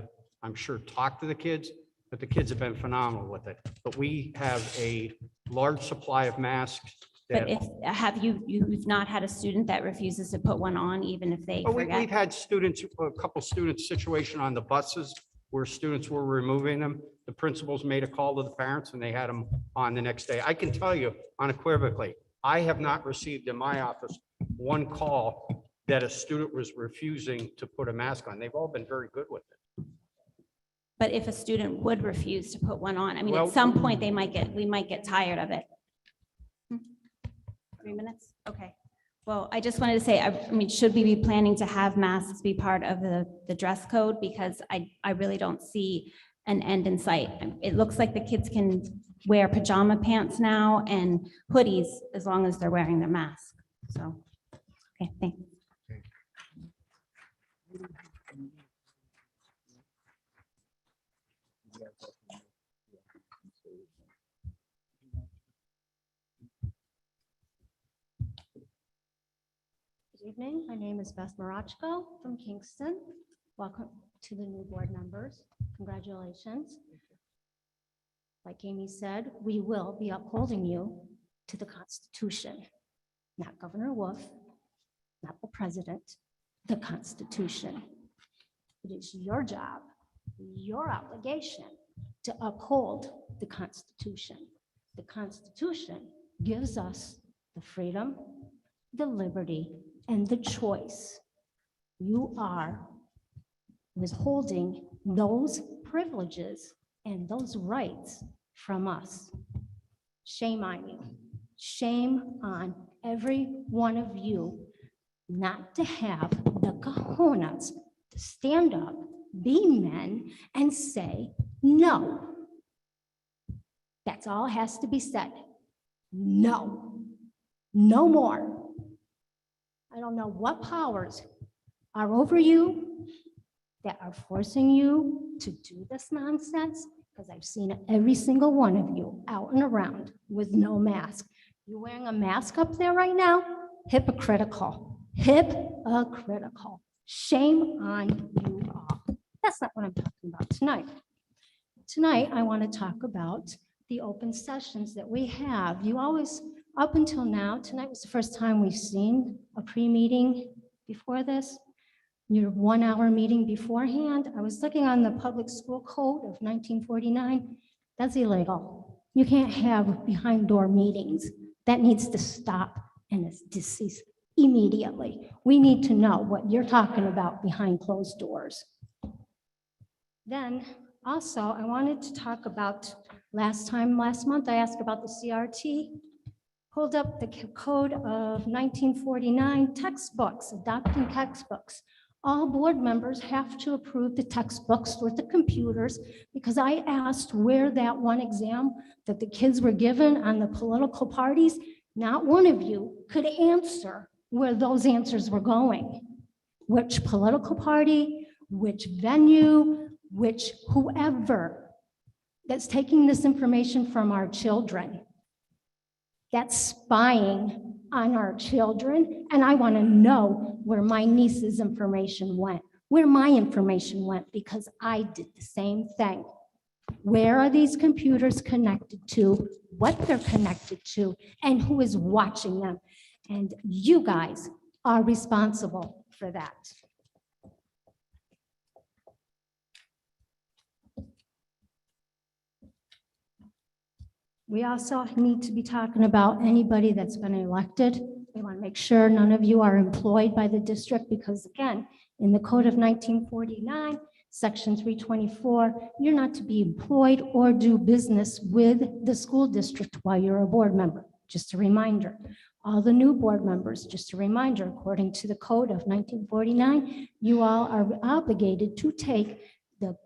I'm sure, talked to the kids, but the kids have been phenomenal with it. But we have a large supply of masks. But you've not had a student that refuses to put one on even if they forget? We've had students, a couple students situation on the buses where students were removing them. The principals made a call to the parents and they had them on the next day. I can tell you unequivocally, I have not received in my office one call that a student was refusing to put a mask on. They've all been very good with it. But if a student would refuse to put one on, I mean, Well- at some point, we might get tired of it. 3 minutes? Okay. Well, I just wanted to say, I mean, should we be planning to have masks be part of the dress code? Because I really don't see an end in sight. It looks like the kids can wear pajama pants now and hoodies as long as they're wearing their mask. So, okay, thanks. Good evening. My name is Beth Marachko from Kingston. Welcome to the new board members. Congratulations. Like Amy said, we will be upholding you to the Constitution, not Governor Wolf, not the president, the Constitution. It is your job, your obligation to uphold the Constitution. The Constitution gives us the freedom, the liberty, and the choice. You are withholding those privileges and those rights from us. Shame on you. Shame on every one of you not to have the cojones to stand up, be men, and say no. That's all has to be said. No. No more. I don't know what powers are over you that are forcing you to do this nonsense, because I've seen every single one of you out and around with no mask. You wearing a mask up there right now? Hypocritical. Hypocritical. Shame on you all. That's not what I'm talking about tonight. Tonight, I want to talk about the open sessions that we have. You always, up until now, tonight was the first time we've seen a pre-meeting before this. Your 1 hour meeting beforehand. I was looking on the public school code of 1949. That's illegal. You can't have behind door meetings. That needs to stop and it's deceased immediately. We need to know what you're talking about behind closed doors. Then also, I wanted to talk about last month, I asked about the CRT. Pulled up the code of 1949 textbooks, adopting textbooks. All board members have to approve the textbooks with the computers, because I asked where that one exam that the kids were given on the political parties, not one of you could answer where those answers were going. Which political party, which venue, which whoever that's taking this information from our children. That's spying on our children, and I want to know where my niece's information went, where my information went, because I did the same thing. Where are these computers connected to, what they're connected to, and who is watching them? And you guys are responsible for that. We also need to be talking about anybody that's been elected. We want to make sure none of you are employed by the district, because again, in the code of 1949, section 324, you're not to be employed or do business with the school district while you're a board member. Just a reminder. All the new board members, just a reminder, according to the code of 1949, you all are obligated to take the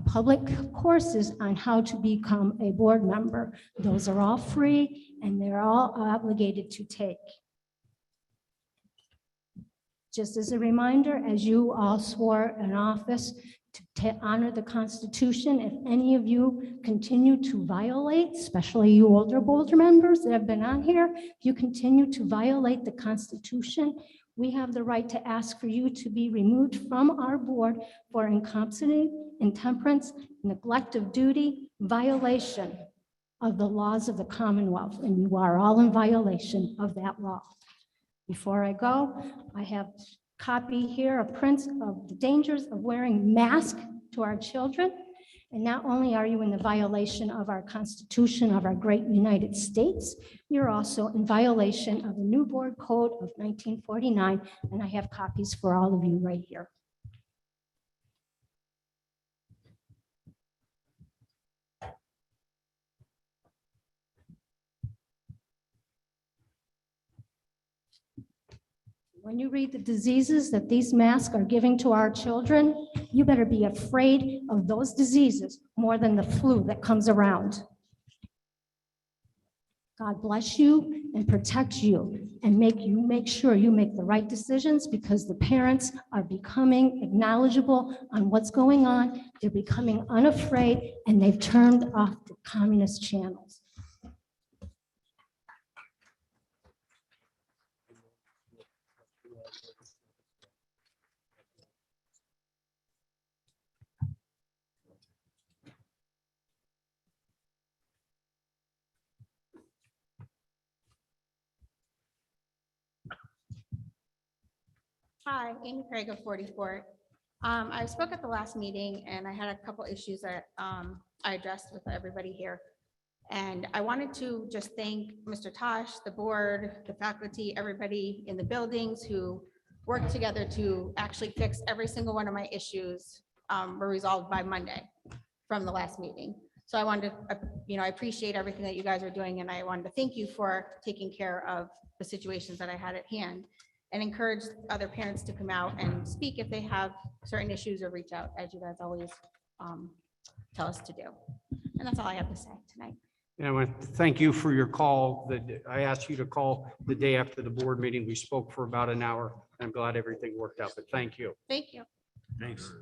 public courses on how to become a board member. Those are all free and they're all obligated to take. Just as a reminder, as you all swore in office to honor the Constitution, if any of you continue to violate, especially you older board members that have been on here, if you continue to violate the Constitution, we have the right to ask for you to be removed from our board for incompetency, intemperance, neglect of duty, violation of the laws of the Commonwealth, and you are all in violation of that law. Before I go, I have a copy here, a print of the dangers of wearing masks to our children. And not only are you in the violation of our Constitution of our great United States, you're also in violation of the new board code of 1949, and I have copies for all of you right here. When you read the diseases that these masks are giving to our children, you better be afraid of those diseases more than the flu that comes around. God bless you and protect you and make sure you make the right decisions, because the parents are becoming knowledgeable on what's going on. They're becoming unafraid, and they've turned off the communist channels. Hi, Amy Craig of 44. I spoke at the last meeting and I had a couple issues that I addressed with everybody here. And I wanted to just thank Mr. Tosh, the board, the faculty, everybody in the buildings who worked together to actually fix every single one of my issues were resolved by Monday from the last meeting. So I wanted to, I appreciate everything that you guys are doing, and I wanted to thank you for taking care of the situations that I had at hand, and encourage other parents to come out and speak if they have certain issues, or reach out, as you guys always tell us to do. And that's all I have to say tonight. And I want to thank you for your call. That I asked you to call the day after the board meeting. We spoke for about an hour. I'm glad everything worked out, but thank you. Thank you. Thanks.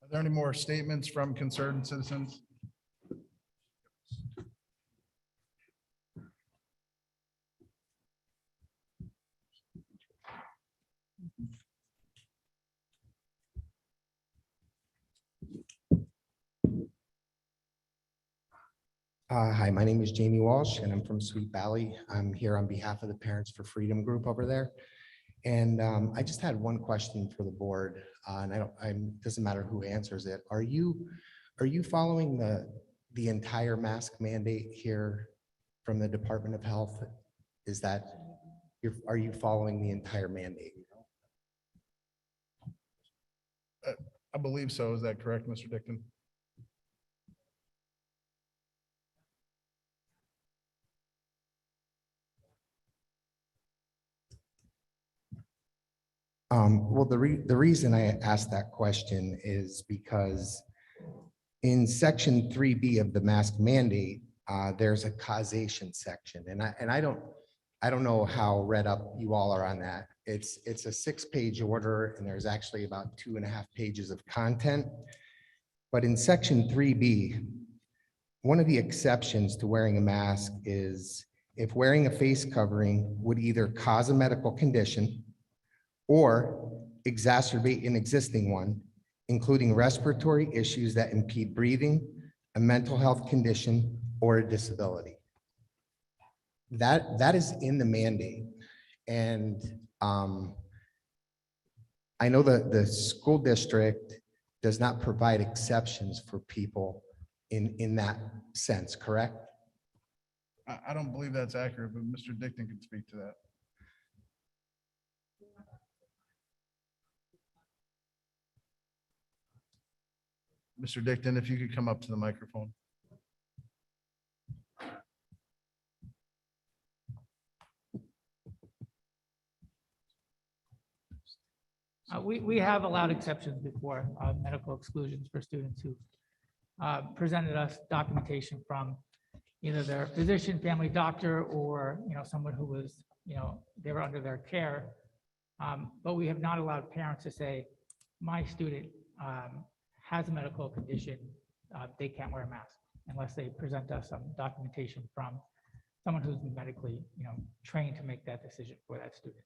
Are there any more statements from concerned citizens? Hi, my name is Jamie Walsh and I'm from Sweet Valley. I'm here on behalf of the Parents for Freedom group over there. And I just had one question for the board, and it doesn't matter who answers it. Are you following the entire mask mandate here from the Department of Health? Are you following the entire mandate? I believe so. Is that correct, Mr. Dickon? Well, the reason I asked that question is because in section 3B of the mask mandate, there's a causation section, and I don't know how read up you all are on that. It's a 6-page order, and there's actually about 2.5 pages of content. But in section 3B, one of the exceptions to wearing a mask is if wearing a face covering would either cause a medical condition or exacerbate an existing one, including respiratory issues that impede breathing, a mental health condition, or a disability. That is in the mandate. And I know that the school district does not provide exceptions for people in that sense, correct? I don't believe that's accurate, but Mr. Dickon can speak to that. Mr. Dickon, if you could come up to the microphone. We have allowed exceptions before, medical exclusions for students who presented us documentation from either their physician, family doctor, or someone who was, they were under their care. But we have not allowed parents to say, my student has a medical condition, they can't wear a mask unless they present us some documentation from someone who's medically, trained to make that decision for that student.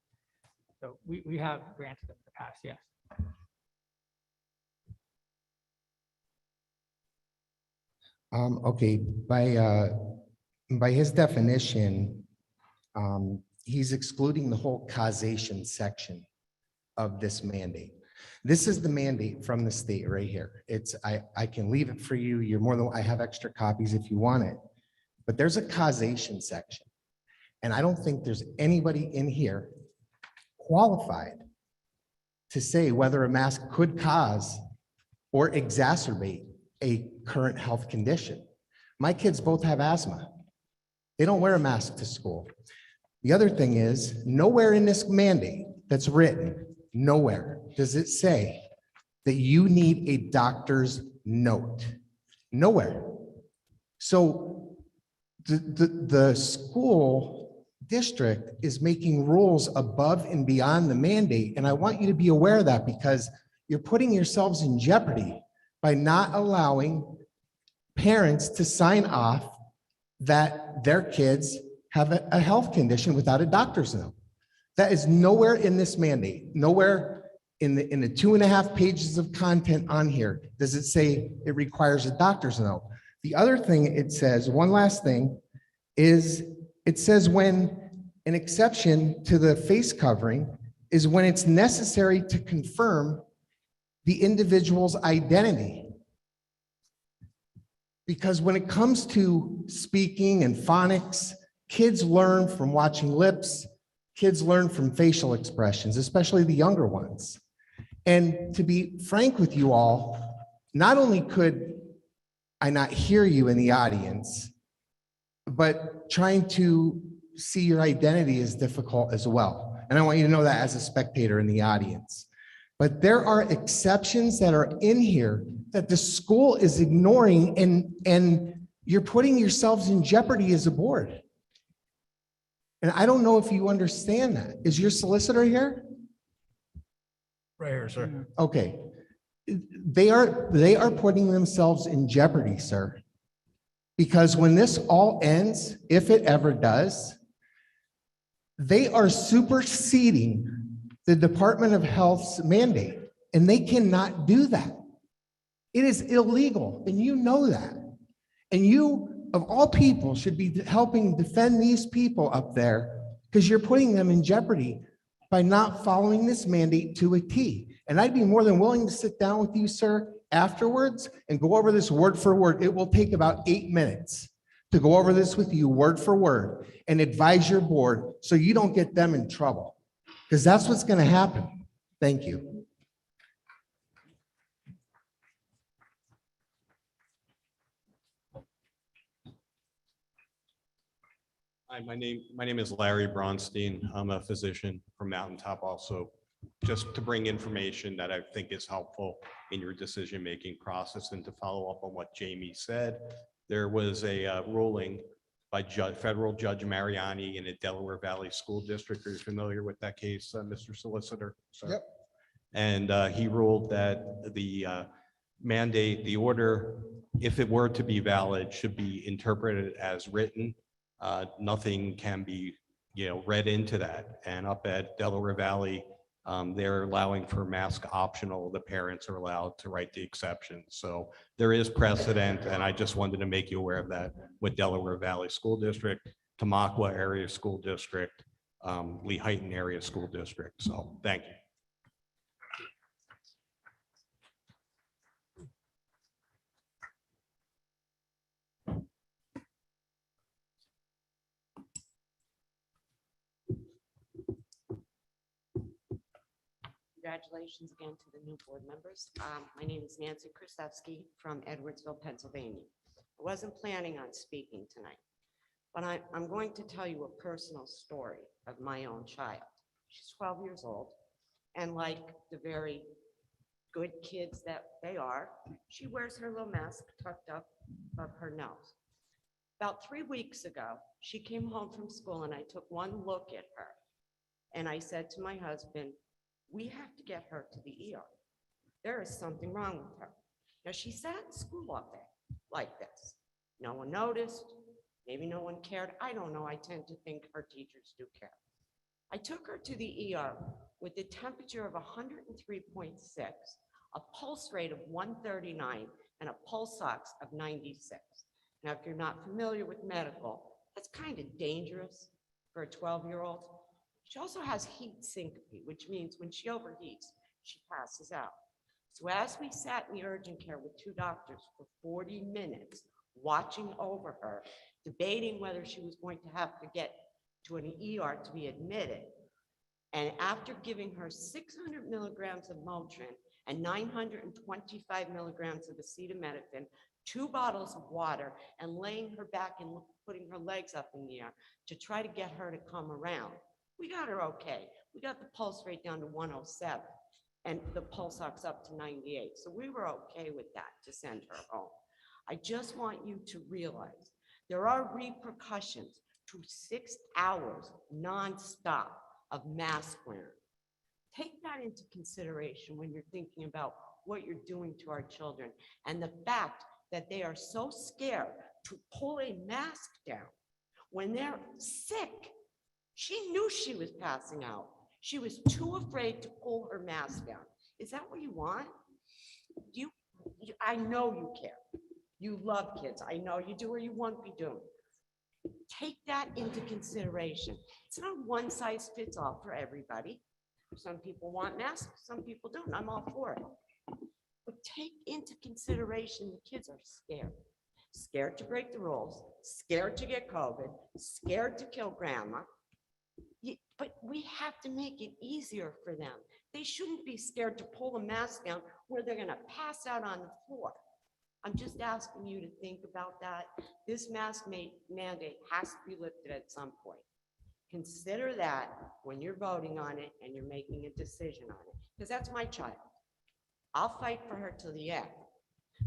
So we have granted them in the past, yes. Okay, by his definition, He's excluding the whole causation section of this mandate. This is the mandate from the state right here. I can leave it for you. You're more than, I have extra copies if you want it. But there's a causation section. And I don't think there's anybody in here qualified to say whether a mask could cause or exacerbate a current health condition. My kids both have asthma. They don't wear a mask to school. The other thing is, nowhere in this mandate that's written, nowhere does it say that you need a doctor's note. Nowhere. So the school district is making rules above and beyond the mandate. And I want you to be aware of that, because you're putting yourselves in jeopardy by not allowing parents to sign off that their kids have a health condition without a doctor's note. That is nowhere in this mandate, nowhere in the 2.5 pages of content on here does it say it requires a doctor's note. The other thing it says, one last thing, is it says when an exception to the face covering is when it's necessary to confirm the individual's identity. Because when it comes to speaking and phonics, kids learn from watching lips, kids learn from facial expressions, especially the younger ones. And to be frank with you all, not only could I not hear you in the audience, but trying to see your identity is difficult as well. And I want you to know that as a spectator in the audience. But there are exceptions that are in here that the school is ignoring, and you're putting yourselves in jeopardy as a board. And I don't know if you understand that. Is your solicitor here? Right here, sir. Okay. They are putting themselves in jeopardy, sir. Because when this all ends, if it ever does, they are superseding the Department of Health's mandate, and they cannot do that. It is illegal, and you know that. And you, of all people, should be helping defend these people up there, because you're putting them in jeopardy by not following this mandate to a T. And I'd be more than willing to sit down with you, sir, afterwards and go over this word for word. It will take about 8 minutes to go over this with you word for word and advise your board so you don't get them in trouble, because that's what's going to happen. Thank you. Hi, my name is Larry Bronstein. I'm a physician from Mountaintop also. Just to bring information that I think is helpful in your decision-making process, and to follow up on what Jamie said, there was a ruling by federal Judge Mariani in the Delaware Valley School District. Are you familiar with that case, Mr. Solicitor? Sir? Yep. And he ruled that the mandate, the order, if it were to be valid, should be interpreted as written. Nothing can be, read into that. And up at Delaware Valley, they're allowing for mask optional. The parents are allowed to write the exception. So there is precedent, and I just wanted to make you aware of that with Delaware Valley School District, Tamaqua Area School District, Lehighton Area School District. So thank you. Congratulations again to the new board members. My name is Nancy Krasevsky from Edwardsville, Pennsylvania. I wasn't planning on speaking tonight, but I'm going to tell you a personal story of my own child. She's 12 years old, and like the very good kids that they are, she wears her little mask tucked up of her nose. About 3 weeks ago, she came home from school, and I took one look at her, and I said to my husband, we have to get her to the ER. There is something wrong with her. Now, she sat in school all day like this. No one noticed. Maybe no one cared. I don't know. I tend to think her teachers do care. I took her to the ER with a temperature of 103.6, a pulse rate of 139, and a pulse ox of 96. Now, if you're not familiar with medical, that's kind of dangerous. for a 12-year-old. She also has heat syncope, which means when she overheats, she passes out. So as we sat in the urgent care with 2 doctors for 40 minutes, watching over her, debating whether she was going to have to get to an ER to be admitted, and after giving her 600 milligrams of Motrin and 925 milligrams of acetaminophen, 2 bottles of water, and laying her back and putting her legs up in the air to try to get her to come around, we got her okay. We got the pulse rate down to 107 and the pulse ox up to 98. So we were okay with that to send her home. I just want you to realize there are repercussions to 6 hours nonstop of mask wearing. Take that into consideration when you're thinking about what you're doing to our children and the fact that they are so scared to pull a mask down when they're sick. She knew she was passing out. She was too afraid to pull her mask down. Is that what you want? I know you care. You love kids. I know you do, or you won't be doing. Take that into consideration. It's not one size fits all for everybody. Some people want masks, some people don't. I'm all for it. But take into consideration the kids are scared. Scared to break the rules, scared to get COVID, scared to kill grandma. But we have to make it easier for them. They shouldn't be scared to pull a mask down where they're gonna pass out on the floor. I'm just asking you to think about that. This mask mandate has to be lifted at some point. Consider that when you're voting on it and you're making a decision on it, because that's my child. I'll fight for her till the end,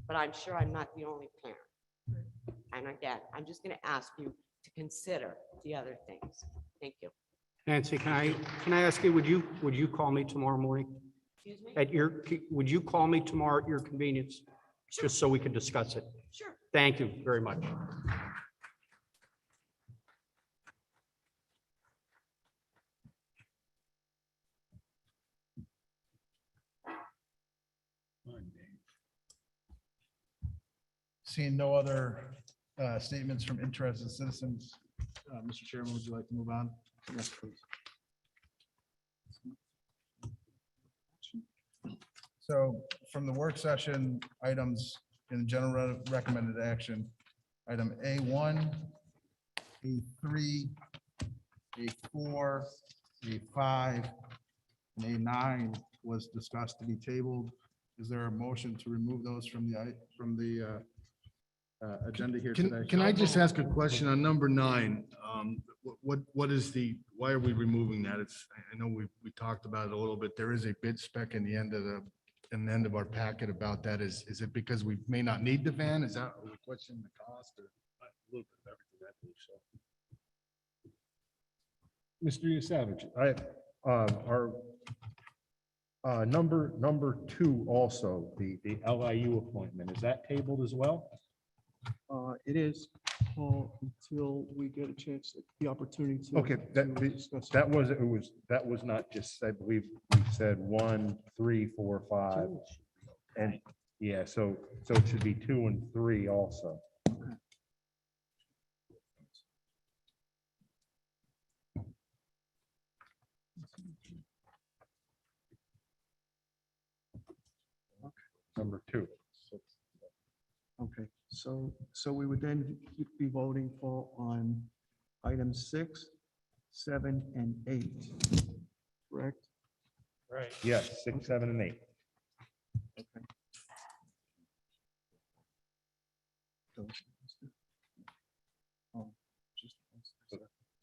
but I'm sure I'm not the only parent. And again, I'm just gonna ask you to consider the other things. Thank you. Nancy, can I ask you, would you call me tomorrow morning? Excuse me? Would you call me tomorrow at your convenience? Just so we can discuss it. Sure. Thank you very much. Seeing no other statements from interested citizens, Mr. Chairman, would you like to move on? Yes, please. So from the work session, items in general recommended action, item A1, A3, A4, A5, and A9 was discussed to be tabled. Is there a motion to remove those from the agenda here today? Can I just ask a question on number 9? What is why are we removing that? I know we talked about it a little bit. There is a bid spec in the end of our packet about that. Is it because we may not need the van? Is that a question, the cost, or a little bit of everything, I believe so? Mr. Yusavich, our number 2 also, the LIU appointment, is that tabled as well? It is, Paul, until we get a chance, the opportunity to. Okay, discuss. that was not just, I believe, we said 1, 3, 4, 5. And yeah, so it should be 2 and 3 also. Number 2. Okay, so we would then be voting for on items 6, 7, and 8, correct? Right. Yes, 6, 7, and 8. Okay.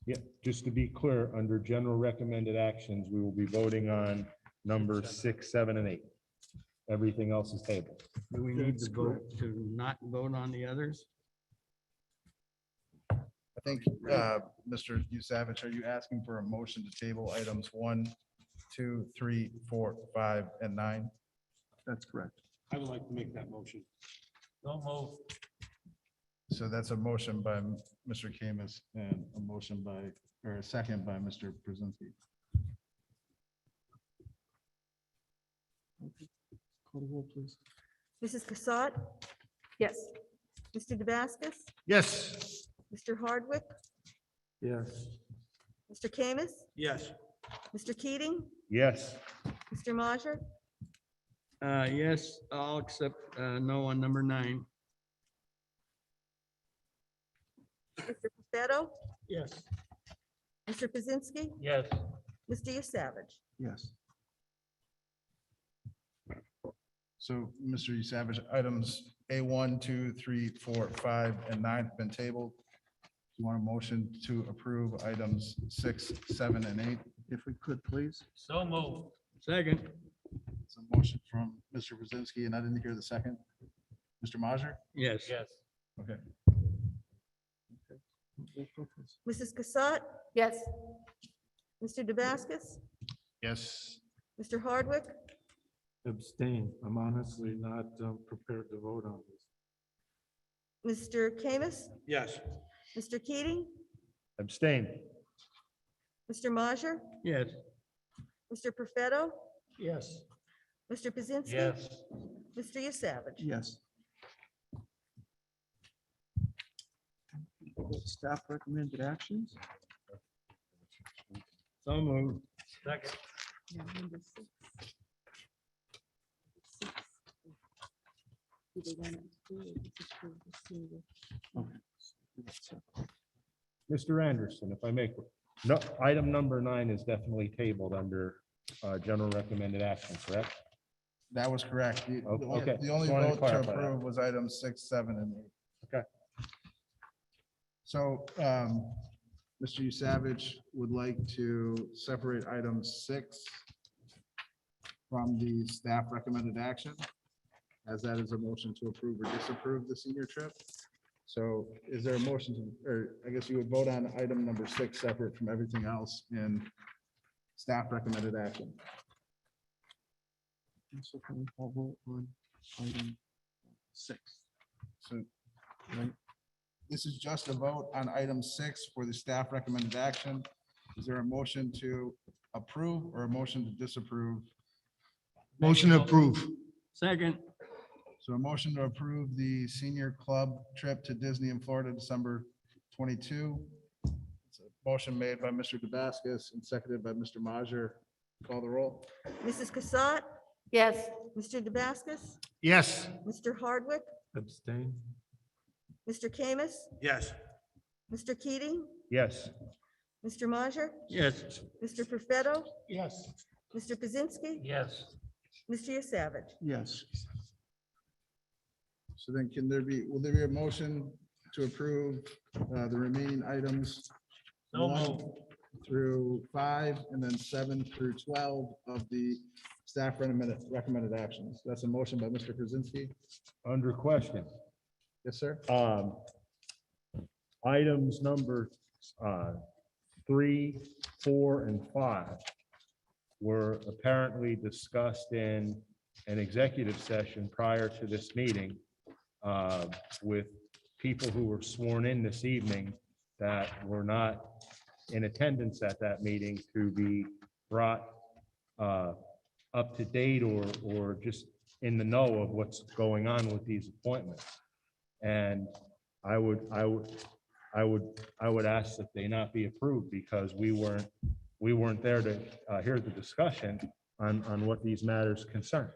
Yeah, just to be clear, under general recommended actions, we will be voting on numbers 6, 7, and 8. Everything else is tabled. Do we need to vote to not vote on the others? I think, Mr. Yusavich, are you asking for a motion to table items 1, 2, 3, 4, 5, and 9? That's correct. I would like to make that motion. Don't move. So that's a motion by Mr. Kamis and a motion by, or a second by Mr. Brzezinski. Call the roll, please. Mrs. Cassatt? Yes. Mr. Damascus? Yes. Mr. Hardwick? Yes. Mr. Camus, Yes. Mr. Keating, Yes. Mr. Majer, Yes, all except no on number 9. Mr. Pacetto, Yes. Mr. Pazinski, Yes. Mr. Savage. Yes. So, Mr. Savage, items A1, 2, 3, 4, 5, and 9 have been tabled. You want a motion to approve items 6, 7, and 8? If we could, please. So moved. Second. It's a motion from Mr. Brzezinski, and I didn't hear the second. Mr. Majer? Yes. Yes. Okay. Mrs. Cassatt? Yes. Mr. Damascus? Yes. Mr. Hardwick? Abstain. I'm honestly not prepared to vote on this. Mr. Camus? Yes. Mr. Keating? Abstain. Mr. Majer? Yes. Mr. Perfetto? Yes. Mr. Pazinski? Yes. Mr. Savage. Yes. Staff recommended actions. So moved. Second. Yeah, number 6. 6. Do they want to do it? Disapprove the senior. Mr. Anderson, if I make, no, item number 9 is definitely tabled under general recommended action, correct? That was correct. Okay. The only Just wanted to vote to clarify that. approve was items 6, 7, and 8. Okay. So, Mr. Savage would like to separate item 6 from the staff recommended action, as that is a motion to approve or disapprove the senior trip. So is there a motion to, or I guess you would vote on item number 6 separate from everything else in staff recommended action? So can we all vote on item 6? So, right, this is just a vote on item 6 for the staff recommended action. Is there a motion to approve or a motion to disapprove? Motion to approve. Second. So a motion to approve the senior club trip to Disney in Florida, December 22. It's a motion made by Mr. Damascus and seconded by Mr. Majer. Call the roll. Mrs. Cassatt? Yes. Mr. Damascus? Yes. Mr. Hardwick? Abstain. Mr. Camus? Yes. Mr. Keating? Yes. Mr. Majer? Yes. Mr. Perfetto? Yes. Mr. Pazinski? Yes. Mr. Savage. Yes. So then will there be a motion to approve the remaining items? So 1 moved. through 5, and then 7 through 12 of the staff recommended actions. That's a motion by Mr. Krasinski. Under question. Yes, sir. Items number 3, 4, and 5 were apparently discussed in an executive session prior to this meeting with people who were sworn in this evening that were not in attendance at that meeting to be brought up to date or just in the know of what's going on with these appointments. And I would ask that they not be approved because we weren't there to hear the discussion on what these matters concern.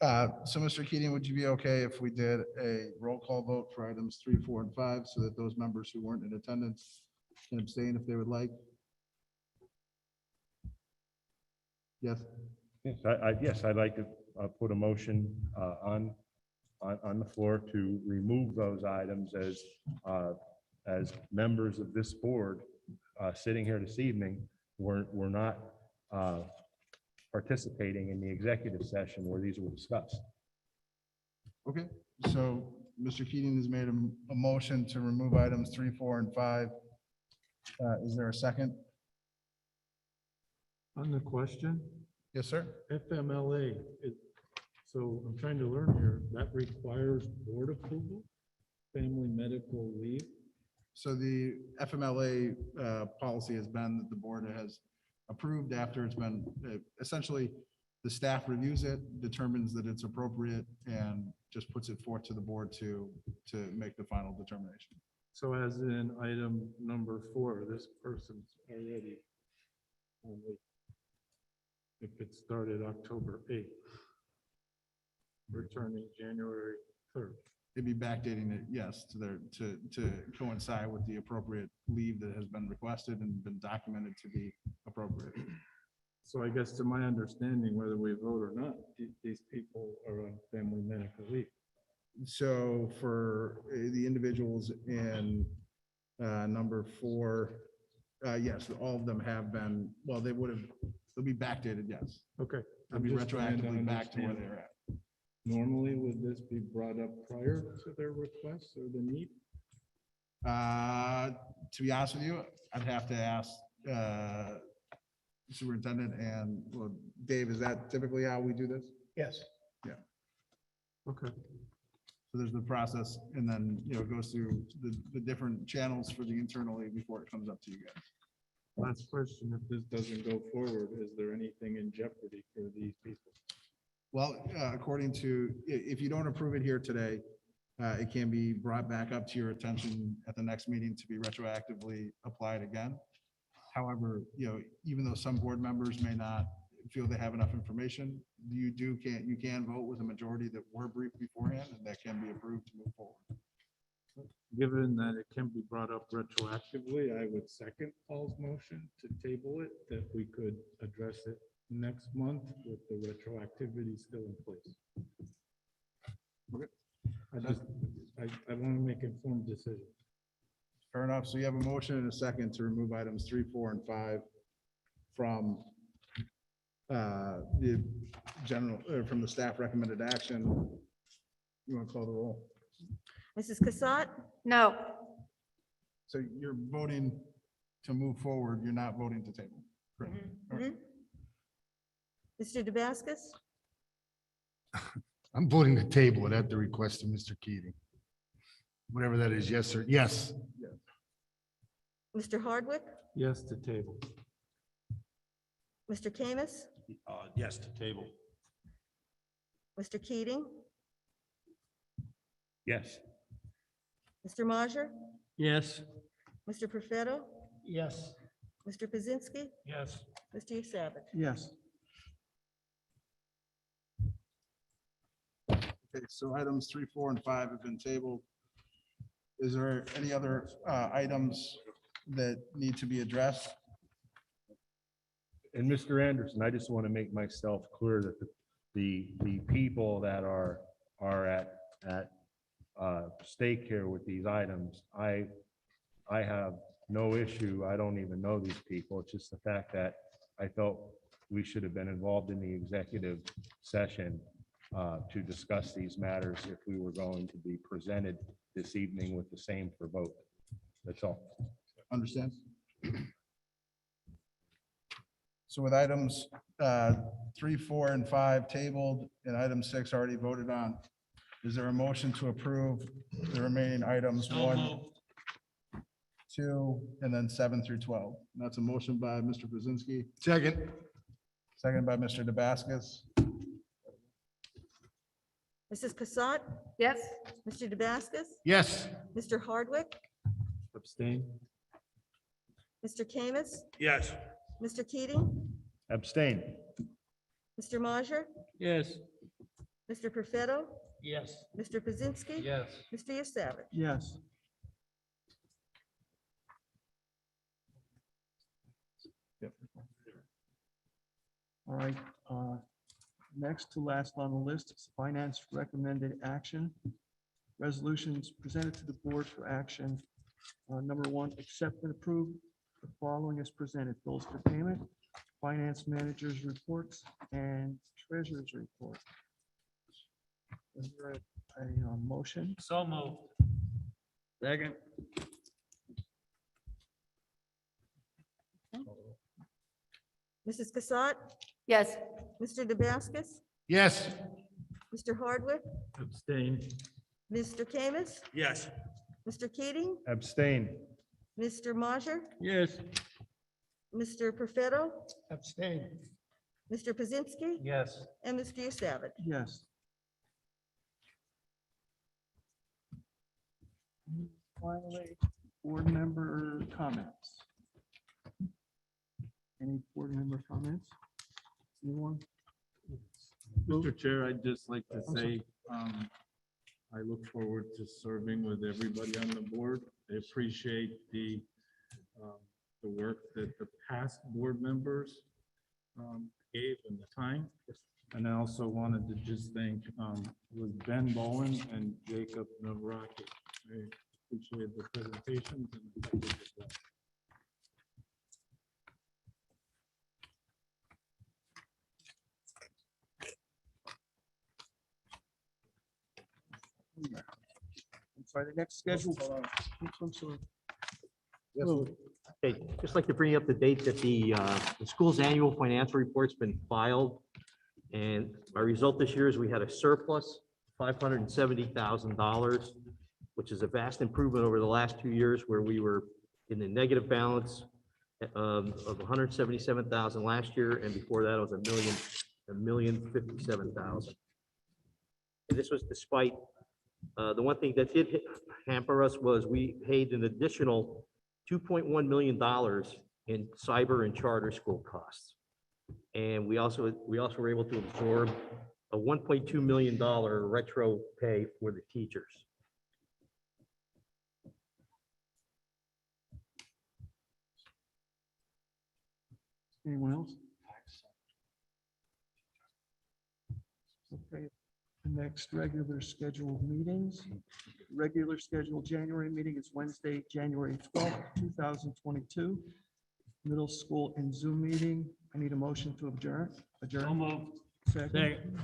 So Mr. Keating, would you be okay if we did a roll call vote for items 3, 4, and 5 so that those members who weren't in attendance can abstain if they would like? Yes. Yes, I'd like to put a motion on the floor to remove those items as members of this board sitting here this evening were not participating in the executive session where these were discussed. Okay, so Mr. Keating has made a motion to remove items 3, 4, and 5. Is there a second? On the question, Yes, sir. FMLA, so I'm trying to learn here, that requires board approval, family medical leave? So the FMLA policy has been that the board has approved after it's been, essentially, the staff reviews it, determines that it's appropriate, and just puts it forth to the board to make the final determination. So as in item number 4, this person's already on leave. If it started October 8th, returning January 3rd. It'd be backdating it, yes, to coincide with the appropriate leave that has been requested and been documented to be appropriate. So I guess to my understanding, whether we vote or not, these people are on family medical leave. So for the individuals in number 4, yes, all of them have been, well, they'll be backdated, yes. Okay. They'll be I'm just trying to retroactively back to where understand. they're at. Normally, would this be brought up prior to their request or the need? To be honest with you, I'd have to ask superintendent and, well, Dave, is that typically how we do this? Yes. Yeah. Okay. So there's the process and then, it goes through the different channels for the internally before it comes up to you guys. Last question, if this doesn't go forward, is there anything in jeopardy for these people? Well, according to, if you don't approve it here today, it can be brought back up to your attention at the next meeting to be retroactively applied again. However, even though some board members may not feel they have enough information, you can vote with a majority that were briefed beforehand and that can be approved to move forward. Given that it can be brought up retroactively, I would second Paul's motion to table it, that we could address it next month with the retroactivity still in place. I want to make informed decisions. Fair enough. So you have a motion and a second to remove items 3, 4, and 5 from the from the staff recommended action. You want to call the roll? Mrs. Cassatt? No. So you're voting to move forward. You're not voting to table. Correct. All right. Mr. Damascus? I'm voting to table it at the request of Mr. Keating. Whatever that is, yes, sir. Yes. Mr. Hardwick? Yes to table. Mr. Camus? Yes, to table. Mr. Keating? Yes. Mr. Majer? Yes. Mr. Perfetto? Yes. Mr. Pazinski? Yes. Mr. Yusavich? Yes. Okay, so items 3, 4, and 5 have been tabled. Is there any other items that need to be addressed? And Mr. Anderson, I just want to make myself clear that the people that are at stake here with these items, I have no issue. I don't even know these people. It's just the fact that I felt we should have been involved in the executive session to discuss these matters if we were going to be presented this evening with the same for vote. That's all. Understand? So with items 3, 4, and 5 tabled and item 6 already voted on, is there a motion to approve the remaining items 1, 2, and then 7 through 12? And that's a motion by Mr. Brzezinski. Second. Second by Mr. Damascus. Mrs. Cassatt? Yes. Mr. Damascus? Yes. Mr. Hardwick? Abstain? Mr. Camus? Yes. Mr. Keating? Abstain. Mr. Majer? Yes. Mr. Perfetto? Yes. Mr. Pazinski? Yes. Mr. Yusavich? Yes. All right, next to last on the list is finance recommended action. Resolutions presented to the board for action. Number 1, accept and approve the following as presented: bills for payment, finance managers reports, and treasurer's report. Is there a motion? So moved. Second. Mrs. Cassatt? Yes. Mr. Damascus? Yes. Mr. Hardwick? Abstain? Mr. Camus? Yes. Mr. Keating? Abstain. Mr. Majer? Yes. Mr. Perfetto? Abstain. Mr. Pazinski? Yes. And Mr. Yusavich? Yes. Finally, board member comments. Any board member comments? Anyone? Mr. Chair, I'd just like to I'm sorry. say, I look forward to serving with everybody on the board. I appreciate the work that the past board members gave and the time. And I also wanted to just thank with Ben Bowen and Jacob Navraki. I appreciate the presentations and I'm sorry, the next schedule. I'm sorry. Okay, just like to bring you up to date that the school's annual financial report's been filed. And our result this year is we had a surplus, $570,000, which is a vast improvement over the last 2 years where we were in the negative balance of 177,000 last year, and before that it was $1,057,000. And this was despite the one thing that did hamper us was we paid an additional $2.1 million in cyber and charter school costs. And we also were able to absorb a $1.2 million retro pay for the teachers. Anyone else? Okay, the next regular scheduled meetings. Regular scheduled January meeting is Wednesday, January 12th, 2022. Middle school and Zoom meeting. I need a motion to adjourn. So moved. Second. Second.